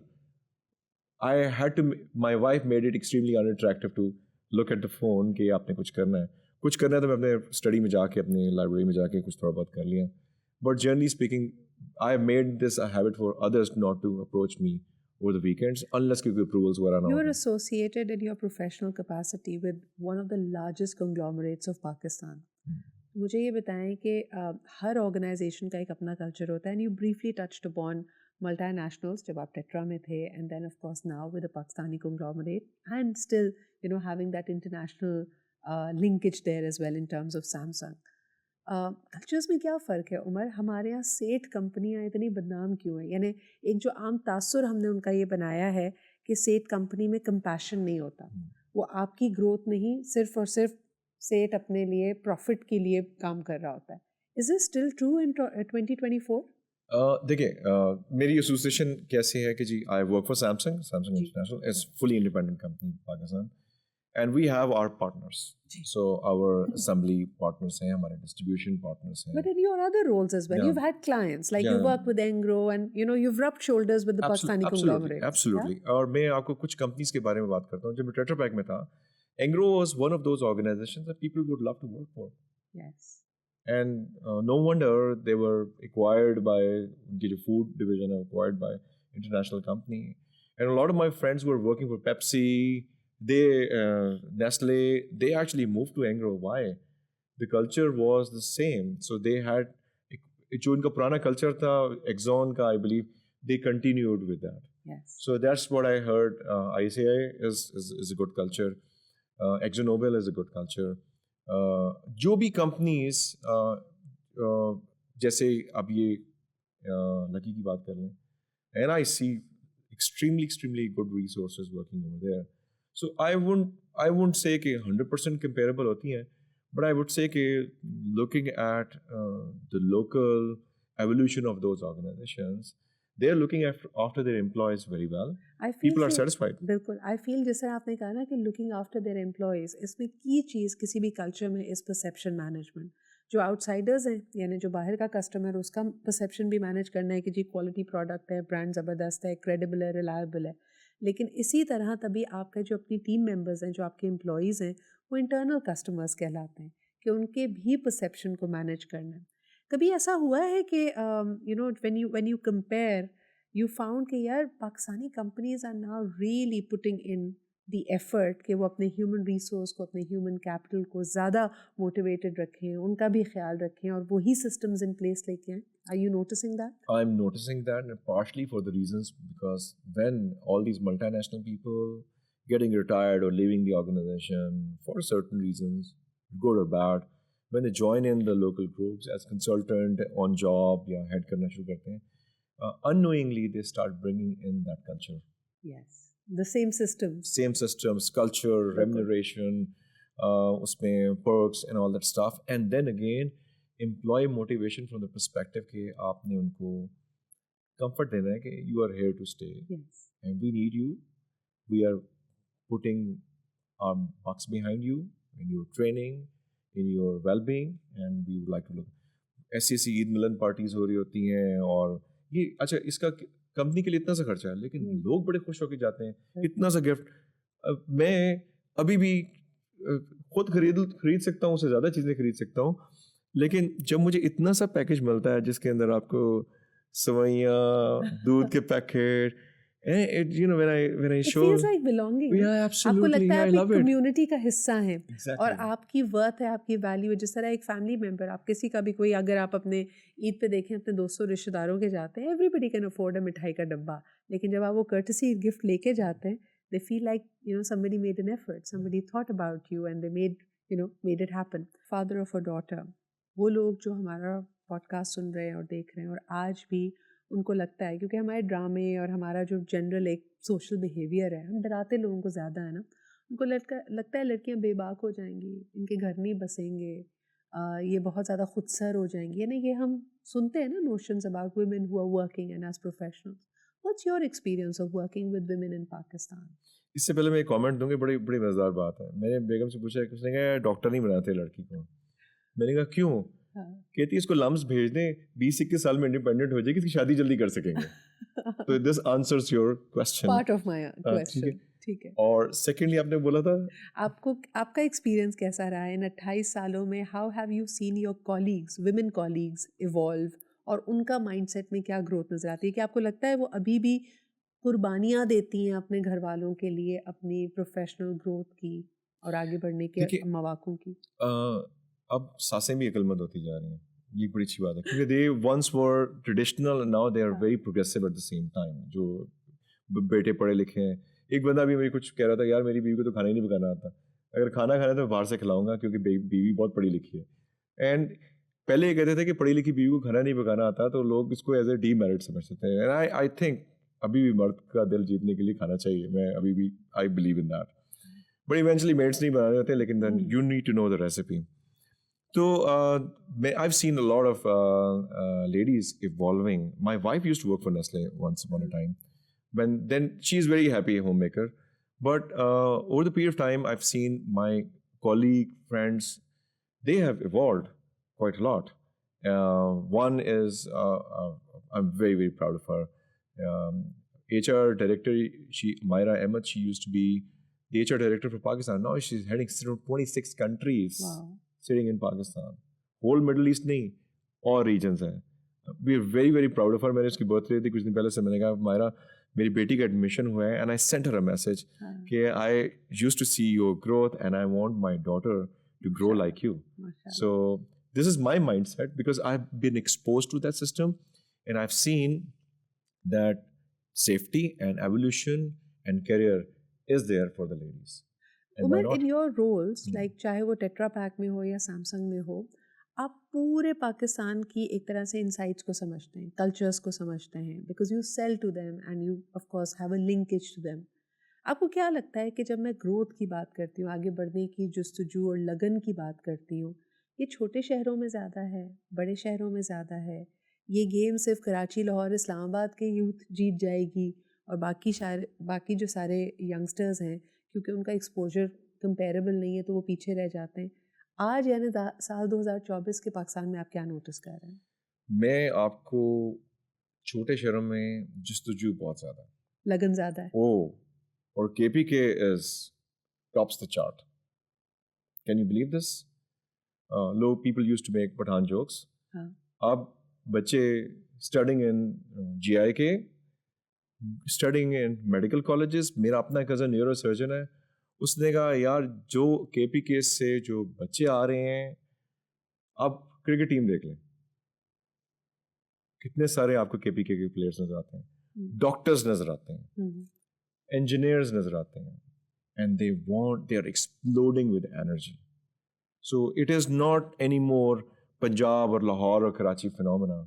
Speaker 1: I had to, my wife made it extremely unattractive to look at the phone कि आपने कुछ करना है तो मैं अपने स्टडी में जाके, अपनी लाइब्रेरी में जाके कुछ थोड़ा बहुत कर लिया. But generally speaking I made this a habit for others not to approach me over the weekends unless क्योंकि approvals वगैरह ना हो.
Speaker 2: You are associated in your professional capacity with one of the largest conglomerates of Pakistan. मुझे ये बताएं कि हर organisation का एक अपना कल्चर होता है, and you briefly touched upon multinationals जब आप टेट्रा में थे, and then of course now with the Pakistani conglomerate, and still having that international linkage there as well in terms of Samsung. Cultures में क्या फ़र्क है उमर? हमारे यहाँ सेठ कंपनियाँ इतनी बदनाम क्यों हैं? यानी एक जो आम तासुर हमने उनका ये बनाया है कि सेठ कंपनी में कंपैशन नहीं होता. वो आपकी ग्रोथ नहीं, सिर्फ और सिर्फ सेठ अपने लिए प्रॉफिट के लिए काम कर रहा होता है. Is this still true in 2024?
Speaker 1: देखिए, मेरी एसोसिएशन कैसी है कि जी I work for Samsung International is fully independent company Pakistan and we have our partners. So our assembly partners हैं, हमारे डिस्ट्रीब्यूशन पार्टनर्स हैं.
Speaker 2: But in your other roles as well,
Speaker 1: Yeah.
Speaker 2: you've had clients, like you
Speaker 1: Yeah.
Speaker 2: work with Engro and you've rubbed shoulders with the Pakistani conglomerates.
Speaker 1: Absolutely. और मैं आपको कुछ companies के बारे में बात करता हूँ. जब मैं टेट्रा पैक में था, Engro was one of those organizations that people would love to work for.
Speaker 2: Yeah. Yes.
Speaker 1: And no wonder they were acquired by उनकी जो food division है acquired by international company. And a lot of my friends who were working for Pepsi, Nestle, they actually moved to Engro. Why? The culture was the same. So they had जो इनका पुराना culture था Exxon का, I believe they continued with that.
Speaker 2: Yes.
Speaker 1: So that's what I heard. ICI is a good culture. ExxonMobil is a good culture. जो भी companies जैसे अब ये लकी की बात कर लें, and I see extremely good resources working over there. So I won't say कि 100% comparable होती हैं, but I would say कि looking at the local evolution of those organizations, they are looking after their employees very well. People are satisfied.
Speaker 2: बिल्कुल. I feel जैसे आपने कहा ना कि looking after their employees, इसमें की चीज़ किसी भी कल्चर में इस perception management. जो आउटसाइडर्स हैं, यानी जो बाहर का कस्टमर, उसका परसेप्शन भी मैनेज करना है कि जी क्वालिटी प्रोडक्ट है, ब्रांड ज़बरदस्त है, क्रेडिबल है, रिलायबल है. लेकिन इसी तरह तभी आपका जो अपनी टीम मेंबर्स हैं, जो आपके एम्प्लॉयज़ हैं, वो इंटरनल कस्टमर्स कहलाते हैं कि उनके भी परसेप्शन को मैनेज करना है. कभी ऐसा हुआ है कि when you compare you found कि यार Pakistani companies are now really putting in the effort कि वो अपने ह्यूमन रिसोर्स को, अपने ह्यूमन कैपिटल को ज़्यादा मोटिवेटेड रखें, उनका भी ख्याल रखें और वही सिस्टम्स इन प्लेस लेके आएँ? Are you noticing that?
Speaker 1: I'm noticing that, and partially for the reasons because when all these multinational people getting retired or leaving the organization for certain reasons, good or bad, when they join in the local groups as consultant on job या head करना शुरू करते हैं, unknowingly they start bringing in that culture.
Speaker 2: Yes. The same systems, culture, remuneration, उसमें perks and all that stuff, and then again employee motivation from the perspective कि आपने उनको comfort देना है कि you are here to stay. Yes.
Speaker 1: And we need you. We are putting our bucks behind you in your training, in your well-being, and we would like to look. ऐसी ईद मिलन parties हो रही होती हैं और ये अच्छा इसका कंपनी के लिए इतना सा खर्चा है, लेकिन लोग बड़े खुश होकर जाते हैं, इतना सा गिफ्ट. मैं अभी भी खुद खरीद सकता हूँ, उससे ज़्यादा चीज़ें खरीद सकता हूँ, लेकिन जब मुझे इतना सा पैकेज मिलता है जिसके अंदर आपको सवैयाँ, दूध के packet, when I show,
Speaker 2: it feels like belonging.
Speaker 1: Yeah, absolutely.
Speaker 2: आपको लगता है
Speaker 1: I
Speaker 2: आप
Speaker 1: love
Speaker 2: एक
Speaker 1: it.
Speaker 2: कम्युनिटी का हिस्सा हैं.
Speaker 1: Exactly.
Speaker 2: और आपकी वर्थ है, आपकी वैल्यू है. जिस तरह एक फैमिली मेंबर, आप किसी का भी कोई, अगर आप अपने ईद पे देखें अपने दोस्तों रिश्तेदारों के जाते हैं, एवरीबडी कैन अफोर्ड अ मिठाई का डब्बा, लेकिन जब आप वो कर्टसी गिफ्ट लेके जाते हैं, they feel like somebody made an effort, somebody thought about you and they made it happen. Father of a daughter, वो लोग जो हमारा पॉडकास्ट सुन रहे हैं और देख रहे हैं और आज भी उनको लगता है, क्योंकि हमारे ड्रामे और हमारा जो जनरल एक सोशल बिहेवियर है, हम डराते लोगों को ज़्यादा है ना, उनको लगता है लड़कियां बेबाक हो जाएंगी, इनके घर नहीं बसेंगे, ये बहुत ज़्यादा खुदसर हो जाएंगी. यानी ये हम सुनते हैं ना notions about women who are working and as professionals. What's your experience of working with women in Pakistan?
Speaker 1: इससे पहले मैं एक कमेंट दूंगी, बड़ी बड़ी मज़ेदार बात है. मैंने बेगम से पूछा, उसने कहा डॉक्टर नहीं बनाते लड़की को. मैंने कहा क्यों? कहती है इसको लम्स भेज दें, 20-21 साल में इंडिपेंडेंट हो जाएगी, इसकी शादी जल्दी कर सकेंगे. तो this answers your question,
Speaker 2: part of my question. ठीक है.
Speaker 1: और सेकेंडली आपने बोला था
Speaker 2: आपका एक्सपीरियंस कैसा रहा है इन 28 सालों में? How have you seen your colleagues, women colleagues evolve, और उनका माइंडसेट में क्या ग्रोथ नजर आती है? कि आपको लगता है वो अभी भी कुर्बानियाँ देती हैं अपने घर वालों के लिए, अपनी प्रोफेशनल ग्रोथ की और आगे बढ़ने के मौक़ों की?
Speaker 1: अब सासें भी अक्लमंद होती जा रही हैं, ये बड़ी अच्छी बात है, क्योंकि they once were traditional and now they are very progressive at the same time. जो बेटे पढ़े लिखे हैं, एक बंदा भी मुझे कुछ कह रहा था, यार मेरी बीवी को तो खाना ही नहीं पकाना आता, अगर खाना खाना है तो बाहर से खिलाऊंगा क्योंकि बीवी बहुत पढ़ी लिखी है. एंड पहले ये कहते थे कि पढ़ी लिखी बीवी को खाना नहीं पकाना आता, तो लोग इसको एज ए डीमेरिट समझते थे. एंड आई थिंक अभी भी मर्द का दिल जीतने के लिए खाना चाहिए. मैं अभी भी I believe in that. but eventually mates नहीं बना देते, लेकिन then you need to know the recipe. So I've seen a lot of ladies evolving. My wife used to work for Nestle once upon a time. Then she's very happy homemaker. But over the period of time, I've seen my colleague friends, they have evolved quite a lot. One is I'm very, very proud of her. HR director, Myra Ahmed, she used to be the HR director for Pakistan. Now she's heading through 26 countries.
Speaker 2: Wow.
Speaker 1: Sitting in Pakistan. Whole Middle East नहीं, और regions हैं. We are very, very proud of her. मैंने उसकी birthday थी कुछ दिन पहले से, मैंने कहा मायरा मेरी बेटी का admission हुआ है, and I sent her a message कि I used to see your growth and I want my daughter to grow like you. So this is my mindset because I've been exposed to that system and I've seen that safety and evolution and career is there for the ladies.
Speaker 2: Umar, in your roles, like चाहे वो tetra pack में हो या Samsung में हो, आप पूरे पाकिस्तान की एक तरह से इंसाइट्स को समझते हैं, कल्चर्स को समझते हैं, because you sell to them and you of course have a linkage to them. आपको क्या लगता है कि जब मैं ग्रोथ की बात करती हूँ, आगे बढ़ने की जुस्तजू और लगन की बात करती हूँ, ये छोटे शहरों में ज़्यादा है, बड़े शहरों में ज़्यादा है, ये गेम सिर्फ कराची, लाहौर, इस्लामाबाद के यूथ जीत जाएगी और बाकी जो सारे यंगस्टर्स हैं, क्योंकि उनका एक्सपोजर कंपेरेबल नहीं है तो वो पीछे रह जाते हैं. आज यानी साल 2024 के पाकिस्तान में आप क्या नोटिस कर रहे हैं?
Speaker 1: मैं आपको छोटे शहरों में जस्तजू बहुत ज़्यादा है,
Speaker 2: लगन ज़्यादा है.
Speaker 1: और KPK is tops the chart. Can you believe this? Low people used to make Pathan jokes. अब बच्चे studying in GIK, studying in medical colleges. मेरा अपना कज़न न्यूरो सर्जन है, उसने कहा यार जो KPK से जो बच्चे आ रहे हैं, आप क्रिकेट टीम देख लें, कितने सारे आपको KPK के प्लेयर्स नजर आते हैं, डॉक्टर्स नजर आते हैं, engineers नजर आते हैं, and they are exploding with energy. So it is not anymore Punjab or Lahore or Karachi phenomena.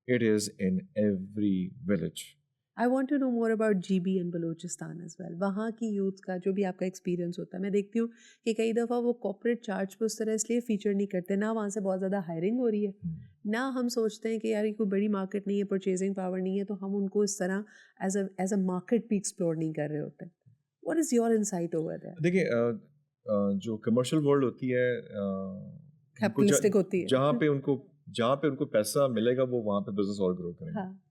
Speaker 1: It is in every village.
Speaker 2: I want to know more about GB and Balochistan as well. वहाँ की youth का जो भी आपका experience होता है, मैं देखती हूँ कि कई दफ़ा वो कॉर्पोरेट चार्ट्स पे उस तरह इसलिए फीचर नहीं करते, ना वहाँ से बहुत ज़्यादा हायरिंग हो रही है, ना हम सोचते हैं कि यार ये कोई बड़ी मार्केट नहीं है, परचेजिंग पावर नहीं है, तो हम उनको इस तरह एज अ मार्केट भी एक्सप्लोर नहीं कर रहे होते. What is your insight over there?
Speaker 1: देखिए जो कमर्शियल वर्ल्ड होती है,
Speaker 2: कैपिटलिस्टिक होती है,
Speaker 1: जहाँ पे उनको पैसा मिलेगा वो वहाँ पे बिजनेस और ग्रो करेंगे.
Speaker 2: हाँ.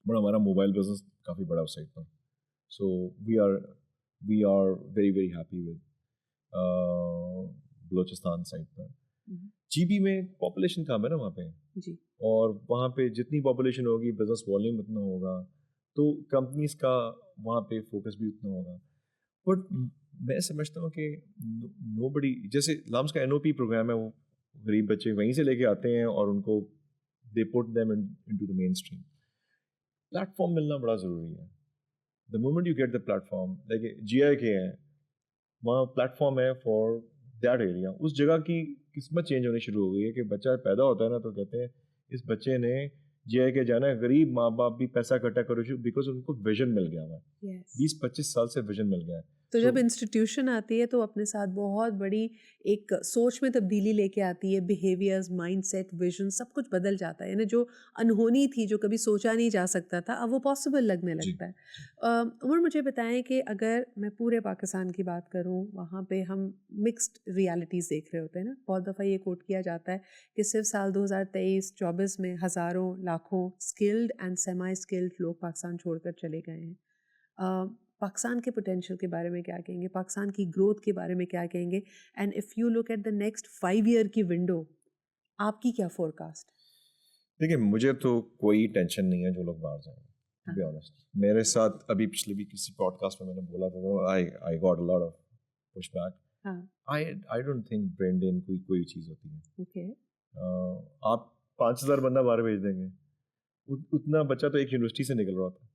Speaker 1: बट हमारा मोबाइल बिजनेस काफ़ी बड़ा उस साइड पर, so we are very very happy with Balochistan side पर. GB में पॉपुलेशन कम है ना वहाँ पे
Speaker 2: जी,
Speaker 1: और वहाँ पे जितनी पॉपुलेशन होगी बिजनेस वॉल्यूम उतना होगा, तो कंपनीज का वहाँ पे फोकस भी उतना होगा. बट मैं समझता हूँ कि नोबडी, जैसे लाम्स का NOP प्रोग्राम है, वो गरीब बच्चे वहीं से लेके आते हैं और उनको they put them into the main stream. Platform मिलना बड़ा ज़रूरी है. The moment you get the platform, like GIK है, वहाँ प्लेटफॉर्म है फॉर दैट एरिया. उस जगह की किस्मत चेंज होनी शुरू हो गई है कि बच्चा पैदा होता है ना तो कहते हैं इस बच्चे ने GIK जाना है. गरीब माँ बाप भी पैसा इकट्ठा करो बिकॉज उनको विजन मिल गया हुआ है, 20-25 साल से विजन मिल गया है.
Speaker 2: तो जब इंस्टीट्यूशन आती है तो अपने साथ बहुत बड़ी एक सोच में तब्दीली लेके आती है, बिहेवियर्स, माइंडसेट, विजन, सब कुछ बदल जाता है. यानी जो अनहोनी थी, जो कभी सोचा नहीं जा सकता था, अब वो पॉसिबल लगने लगता है. उमर, मुझे बताएं कि अगर मैं पूरे पाकिस्तान की बात करूं, वहाँ पे हम मिक्स्ड रियलिटीज़ देख रहे होते हैं ना. बहुत दफ़ा ये कोट किया जाता है कि सिर्फ साल 2023-24 में हज़ारों लाखों स्किल्ड एंड सेमी स्किल्ड लोग पाकिस्तान छोड़कर चले गए हैं. पाकिस्तान के पोटेंशियल के बारे में क्या कहेंगे, पाकिस्तान की ग्रोथ के बारे में क्या कहेंगे, and if you look at the next 5 year की विंडो, आपकी क्या फोरकास्ट?
Speaker 1: देखिए मुझे तो कोई टेंशन नहीं है जो लोग बाहर जाएंगे, टू बी ऑनेस्ट. मेरे साथ अभी पिछले भी किसी पॉडकास्ट में मैंने बोला था, तो I got a lot of pushback. I don't think brain drain कोई चीज़ होती है.
Speaker 2: ओके,
Speaker 1: आप 5000 बंदा बाहर भेज देंगे, उतना बच्चा तो एक यूनिवर्सिटी से निकल रहा होता है,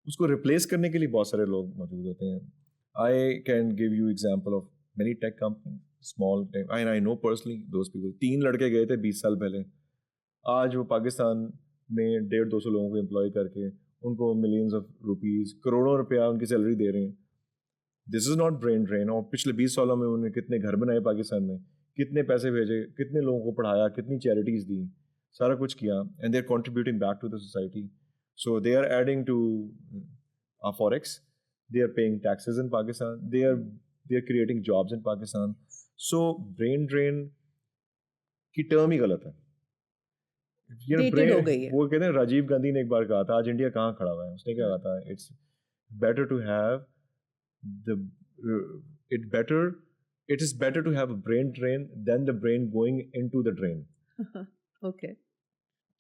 Speaker 1: उसको रिप्लेस करने के लिए बहुत सारे लोग मौजूद होते हैं. I can give you example of many tech company, small tech, I know personally those people. 3 लड़के गए थे 20 साल पहले, आज वो पाकिस्तान में 150-200 लोगों को एम्प्लॉय करके उनको मिलियंस ऑफ रुपीज़, करोड़ों रुपया उनकी सैलरी दे रहे हैं. This is not brain drain. और पिछले 20 सालों में उन्होंने कितने घर बनाए पाकिस्तान में, कितने पैसे भेजे, कितने लोगों को पढ़ाया, कितनी चैरिटीज दी, सारा कुछ किया, and they are contributing back to the society. So they are adding to forex, they are paying taxes in Pakistan, they are creating jobs in Pakistan. So brain drain की टर्म ही गलत है.
Speaker 2: Dated हो गई है.
Speaker 1: वो कहते हैं, राजीव गांधी ने एक बार कहा था, आज इंडिया कहाँ खड़ा हुआ है, उसने क्या कहा था, it's better to have the it is better to have a brain drain than the brain going into the drain.
Speaker 2: Okay.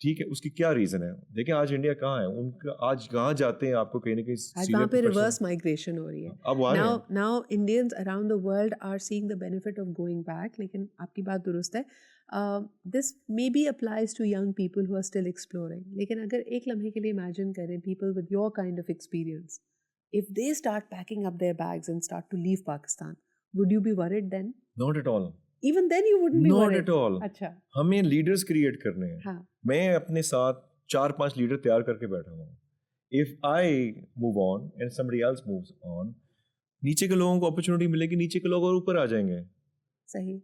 Speaker 1: ठीक है, उसकी क्या रीजन है? देखिए आज इंडिया कहाँ है, उनका आज कहाँ जाते हैं, आपको कहीं ना कहीं
Speaker 2: आज वहाँ पे रिवर्स माइग्रेशन हो रही है.
Speaker 1: अब वहाँ
Speaker 2: now Indians around the world are seeing the benefit of going back. लेकिन आपकी बात दुरुस्त है. This maybe applies to young people who are still exploring. लेकिन अगर एक लम्हे के लिए imagine करें people with your kind of experience, if they start packing up their bags and start to leave Pakistan, would you be worried then?
Speaker 1: Not at all.
Speaker 2: Even then you wouldn't be
Speaker 1: Not
Speaker 2: worried.
Speaker 1: at all.
Speaker 2: अच्छा.
Speaker 1: हमें leaders create करने हैं.
Speaker 2: हाँ.
Speaker 1: मैं अपने साथ 4-5 leader तैयार करके बैठा हूँ. If I move on and somebody else moves on, नीचे के लोगों को अपॉर्चुनिटी मिलेगी, नीचे के लोग और ऊपर आ जाएंगे.
Speaker 2: सही.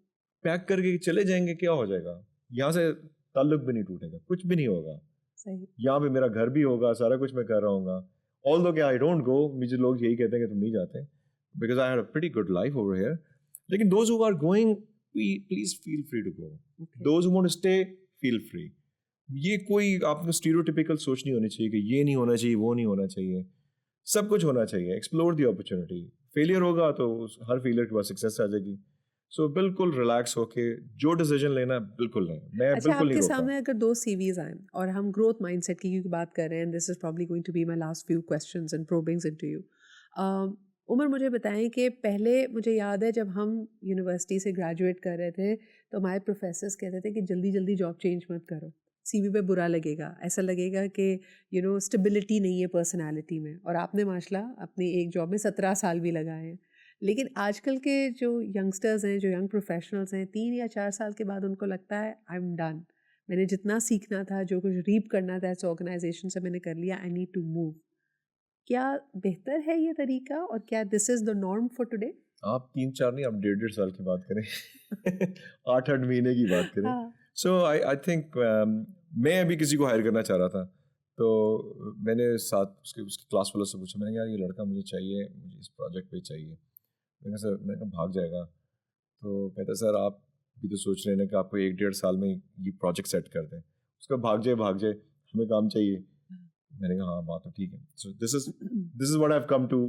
Speaker 1: पैक करके चले जाएंगे, क्या हो जाएगा? यहाँ से ताल्लुक भी नहीं टूटेगा, कुछ भी नहीं होगा.
Speaker 2: सही.
Speaker 1: यहाँ पे मेरा घर भी होगा, सारा कुछ मैं कर रहा हूँ. Although कि I don't go, मुझे लोग यही कहते हैं कि तुम नहीं जाते, because I had a pretty good life over here. लेकिन those who are going, please feel free to go. Okay. Those who want to stay, feel free. ये कोई आपको स्टीरियोटिपिकल सोच नहीं होनी चाहिए कि ये नहीं होना चाहिए, वो नहीं होना चाहिए. सब कुछ होना चाहिए. Explore the opportunity. फेलियर होगा तो हर फेलियर के बाद सक्सेस आ जाएगी. सो बिल्कुल रिलैक्स होके जो डिसीजन लेना है बिल्कुल लें. मैं
Speaker 2: अच्छा,
Speaker 1: बिल्कुल नहीं
Speaker 2: आपके
Speaker 1: रोकता.
Speaker 2: सामने अगर 2 CVs आए और हम ग्रोथ माइंडसेट की बात कर रहे हैं, this is probably going to be my last few questions and probings into you. Umar, मुझे बताएं कि पहले मुझे याद है जब हम यूनिवर्सिटी से ग्रेजुएट कर रहे थे तो हमारे प्रोफेसर्स कहते थे कि जल्दी जल्दी जॉब चेंज मत करो, CV पे बुरा लगेगा, ऐसा लगेगा कि स्टेबिलिटी नहीं है पर्सनालिटी में. और आपने माशाल्लाह अपनी एक जॉब में 17 साल भी लगाए हैं. लेकिन आजकल के जो यंगस्टर्स हैं, जो यंग प्रोफेशनल्स हैं, 3 या 4 साल के बाद उनको लगता है आई एम डन, मैंने जितना सीखना था, जो कुछ रीप करना था इस ऑर्गेनाइजेशन से मैंने कर लिया, आई नीड टू मूव. क्या बेहतर है ये तरीका, और क्या this is the norm for today?
Speaker 1: आप 3-4 नहीं, आप 1.5 साल की बात करें. 8-8 महीने की बात करें. सो आई थिंक मैं अभी किसी को हायर करना चाह रहा था, तो मैंने साथ उसके क्लास वालों से पूछा, मैंने कहा यार ये लड़का मुझे चाहिए, मुझे इस प्रोजेक्ट पे चाहिए. मैंने कहा भाग जाएगा. तो कहता सर आप भी तो सोच रहे हैं कि आपको 1-1.5 साल में ये प्रोजेक्ट सेट कर दें, उसका भाग जाए, हमें काम चाहिए. मैंने कहा हाँ बात तो ठीक है. So this is what I have come to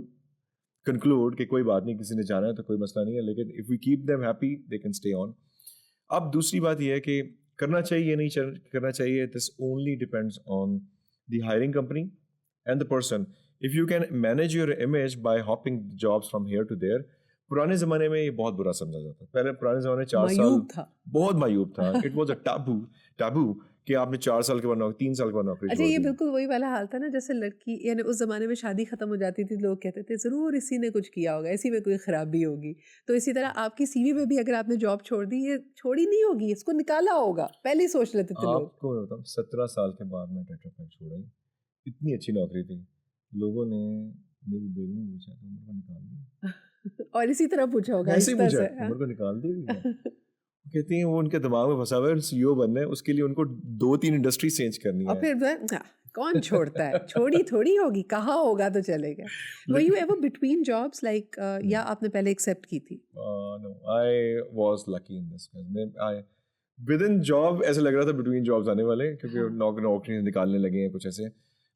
Speaker 1: conclude कि कोई बात नहीं, किसी ने जाना है तो कोई मसला नहीं है, लेकिन if we keep them happy they can stay on. अब दूसरी बात यह है कि करना चाहिए नहीं करना चाहिए, this only depends on the hiring company and the person. If you can manage your image by hopping jobs from here to there. पुराने ज़माने में ये बहुत बुरा समझा जाता. पहले पुराने ज़माने 4 साल
Speaker 2: था,
Speaker 1: बहुत मायूब था. इट वॉज अ टाबू कि आपने 4 साल के बाद नौकरी, 3 साल के बाद नौकरी.
Speaker 2: अच्छा, ये बिल्कुल वही वाला हाल था ना, जैसे लड़की, यानी उस ज़माने में शादी ख़त्म हो जाती थी, लोग कहते थे ज़रूर इसी ने कुछ किया होगा, इसी में कोई ख़राबी होगी. तो इसी तरह आपकी CV में भी अगर आपने जॉब छोड़ दी, ये छोड़ी नहीं होगी, इसको निकाला होगा, पहले ही सोच लेते थे लोग.
Speaker 1: आपको मैं बताऊँ, 17 साल के बाद मैं टेट्रा पैक छोड़ा. इतनी अच्छी नौकरी थी, लोगों ने मेरी बेगम को पूछा तो उम्र को निकाल दिया.
Speaker 2: और इसी तरह पूछा होगा,
Speaker 1: ऐसे ही पूछा, उम्र को निकाल दिया. कहती हैं वो उनके दिमाग में फंसा हुआ है, CEO बनना है, उसके लिए उनको 2-3 इंडस्ट्री चेंज करनी है.
Speaker 2: और फिर कौन छोड़ता है, छोड़ी थोड़ी होगी, कहाँ होगा तो चलेगा. Were you ever between jobs, like या आपने पहले एक्सेप्ट की थी?
Speaker 1: No, I was lucky in this. Within job ऐसा लग रहा था between jobs आने वाले, क्योंकि नौकरी निकालने लगे हैं कुछ ऐसे.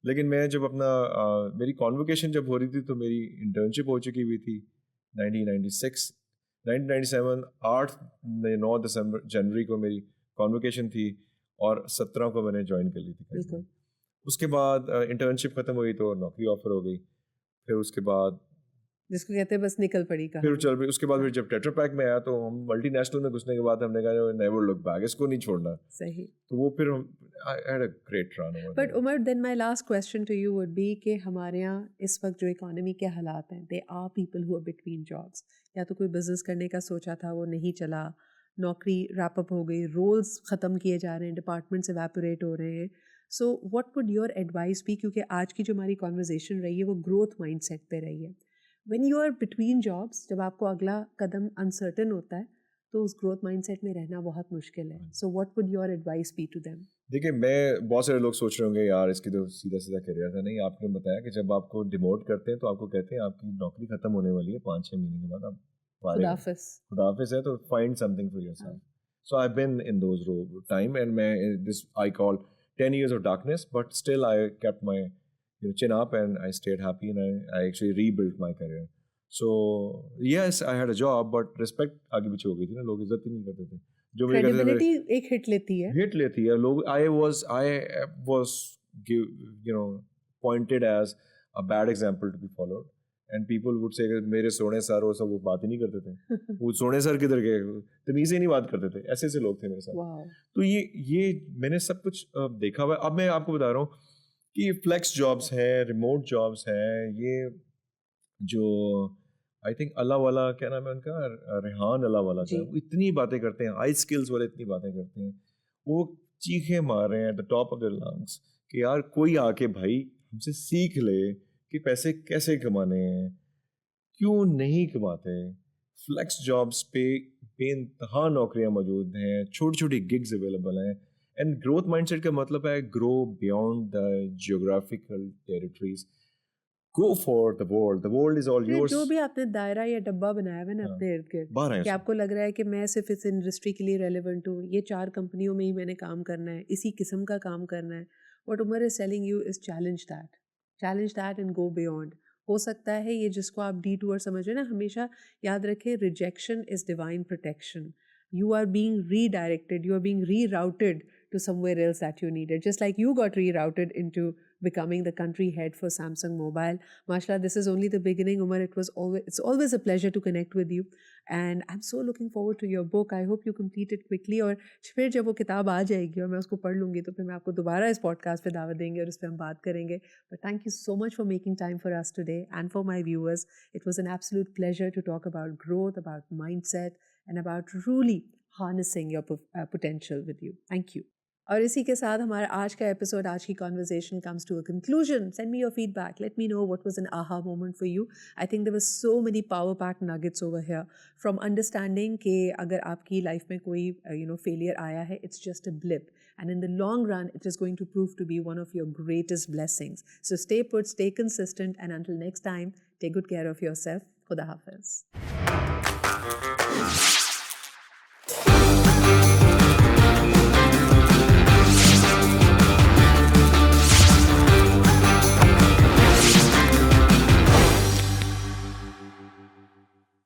Speaker 1: लेकिन मैं जब अपना मेरी कॉन्वोकेशन जब हो रही थी तो मेरी इंटर्नशिप हो चुकी हुई थी 1996. 1997 8-9 जनवरी को मेरी कॉन्वोकेशन थी और 17 को मैंने ज्वाइन कर ली थी. उसके बाद इंटर्नशिप खत्म हुई तो नौकरी ऑफर हो गई. फिर उसके बाद
Speaker 2: जिसको कहते हैं बस निकल पड़ी का.
Speaker 1: फिर चल उसके बाद फिर जब टेट्रा पैक में आया तो हम मल्टीनेशनल में घुसने के बाद हमने कहा नेवर लुक बैक, इसको नहीं छोड़ना.
Speaker 2: सही.
Speaker 1: तो वो फिर I had a great run.
Speaker 2: But Umar, then my last question to you would be कि हमारे यहाँ इस वक्त जो इकोनॉमी के हालात हैं, they are people who are between jobs. या तो कोई बिजनेस करने का सोचा था, वो नहीं चला, नौकरी रैप अप हो गई, रोल्स ख़त्म किए जा रहे हैं, डिपार्टमेंट्स एवेपोरेट हो रहे हैं. So what would your advice be, क्योंकि आज की जो हमारी कॉन्वर्जेशन रही है वो ग्रोथ माइंडसेट पे रही है. when you are between jobs, जब आपको अगला कदम uncertain होता है तो उस growth mindset में रहना बहुत मुश्किल है. So what would your advice be to them?
Speaker 1: देखिए, मैं बहुत सारे लोग सोच रहे होंगे यार इसकी तो सीधा सीधा करियर था. नहीं, आपने बताया कि जब आपको डिमोट करते हैं तो आपको कहते हैं आपकी नौकरी खत्म होने वाली है 5-6 महीने के बाद, आप खुदाफिज है, तो find something for yourself. So I been in those time and मैं this I call 10 years of darkness, but still I kept my chin up and I stayed happy and I actually rebuilt my career. So yes, I had a job, but respect आगे पीछे हो गई थी ना, लोग इज्जत ही नहीं करते थे. जो मेरे
Speaker 2: credibility एक हिट लेती है.
Speaker 1: हिट लेती है लोग. I was pointed as a bad example to be followed, and people would say मेरे सोने सर वो सब वो बात ही नहीं करते थे. वो सोने सर किधर गए, तमीज़ ही नहीं बात करते थे. ऐसे ऐसे लोग थे मेरे साथ.
Speaker 2: Wow.
Speaker 1: तो ये मैंने सब कुछ देखा हुआ है. अब मैं आपको बता रहा हूँ कि फ्लेक्स जॉब्स हैं, रिमोट जॉब्स हैं, ये जो आई थिंक अल्लाह वाला, क्या नाम है उनका, रेहान अल्लाह वाला का, वो इतनी बातें करते हैं, हाई स्किल्स वाले इतनी बातें करते हैं, वो चीखे मार रहे हैं at the top of their lungs कि यार कोई आके भाई हमसे सीख ले कि पैसे कैसे कमाने हैं. क्यों नहीं कमाते? फ्लेक्स जॉब्स पे बेइंतहा नौकरियां मौजूद हैं, छोटी छोटी गिग्स अवेलेबल हैं. एंड ग्रोथ माइंडसेट का मतलब है grow beyond the geographical territories. Go for the world. The world is all yours.
Speaker 2: जो भी आपने दायरा या डब्बा बनाया है ना अपने इर्द गिर्द, कि आपको लग रहा है कि मैं सिर्फ इस इंडस्ट्री के लिए रेलेवेंट हूँ, ये 4 कंपनियों में ही मैंने काम करना है, इसी किस्म का काम करना है. What Umar is telling you is challenge that and go beyond. हो सकता है ये जिसको आप detour समझ रहे हैं ना, हमेशा याद रखें, rejection is divine protection. You are being redirected, you are being rerouted to somewhere else that you needed. Just like you got rerouted into becoming the country head for Samsung Mobile. Mashallah, this is only the beginning, Umar. It's always a pleasure to connect with you. And I'm so looking forward to your book. I hope you complete it quickly. और फिर जब वो किताब आ जाएगी और मैं उसको पढ़ लूँगी तो फिर मैं आपको दोबारा इस पॉडकास्ट पे दावत देंगे और उस पर हम बात करेंगे. But thank you so much for making time for us today and for my viewers. It was an absolute pleasure to talk about growth, about mindset, and about really harnessing your potential with you. Thank you. और इसी के साथ हमारा आज का episode, आज की conversation comes to a conclusion. Send me your feedback, let me know what was an aha moment for you. I think there were so many power packed nuggets over here, from understanding कि अगर आपकी life में कोई failure आया है, it's just a blip, and in the long run it is going to prove to be one of your greatest blessings. So stay put, stay consistent, and until next time, take good care of yourself. Khuda Hafiz.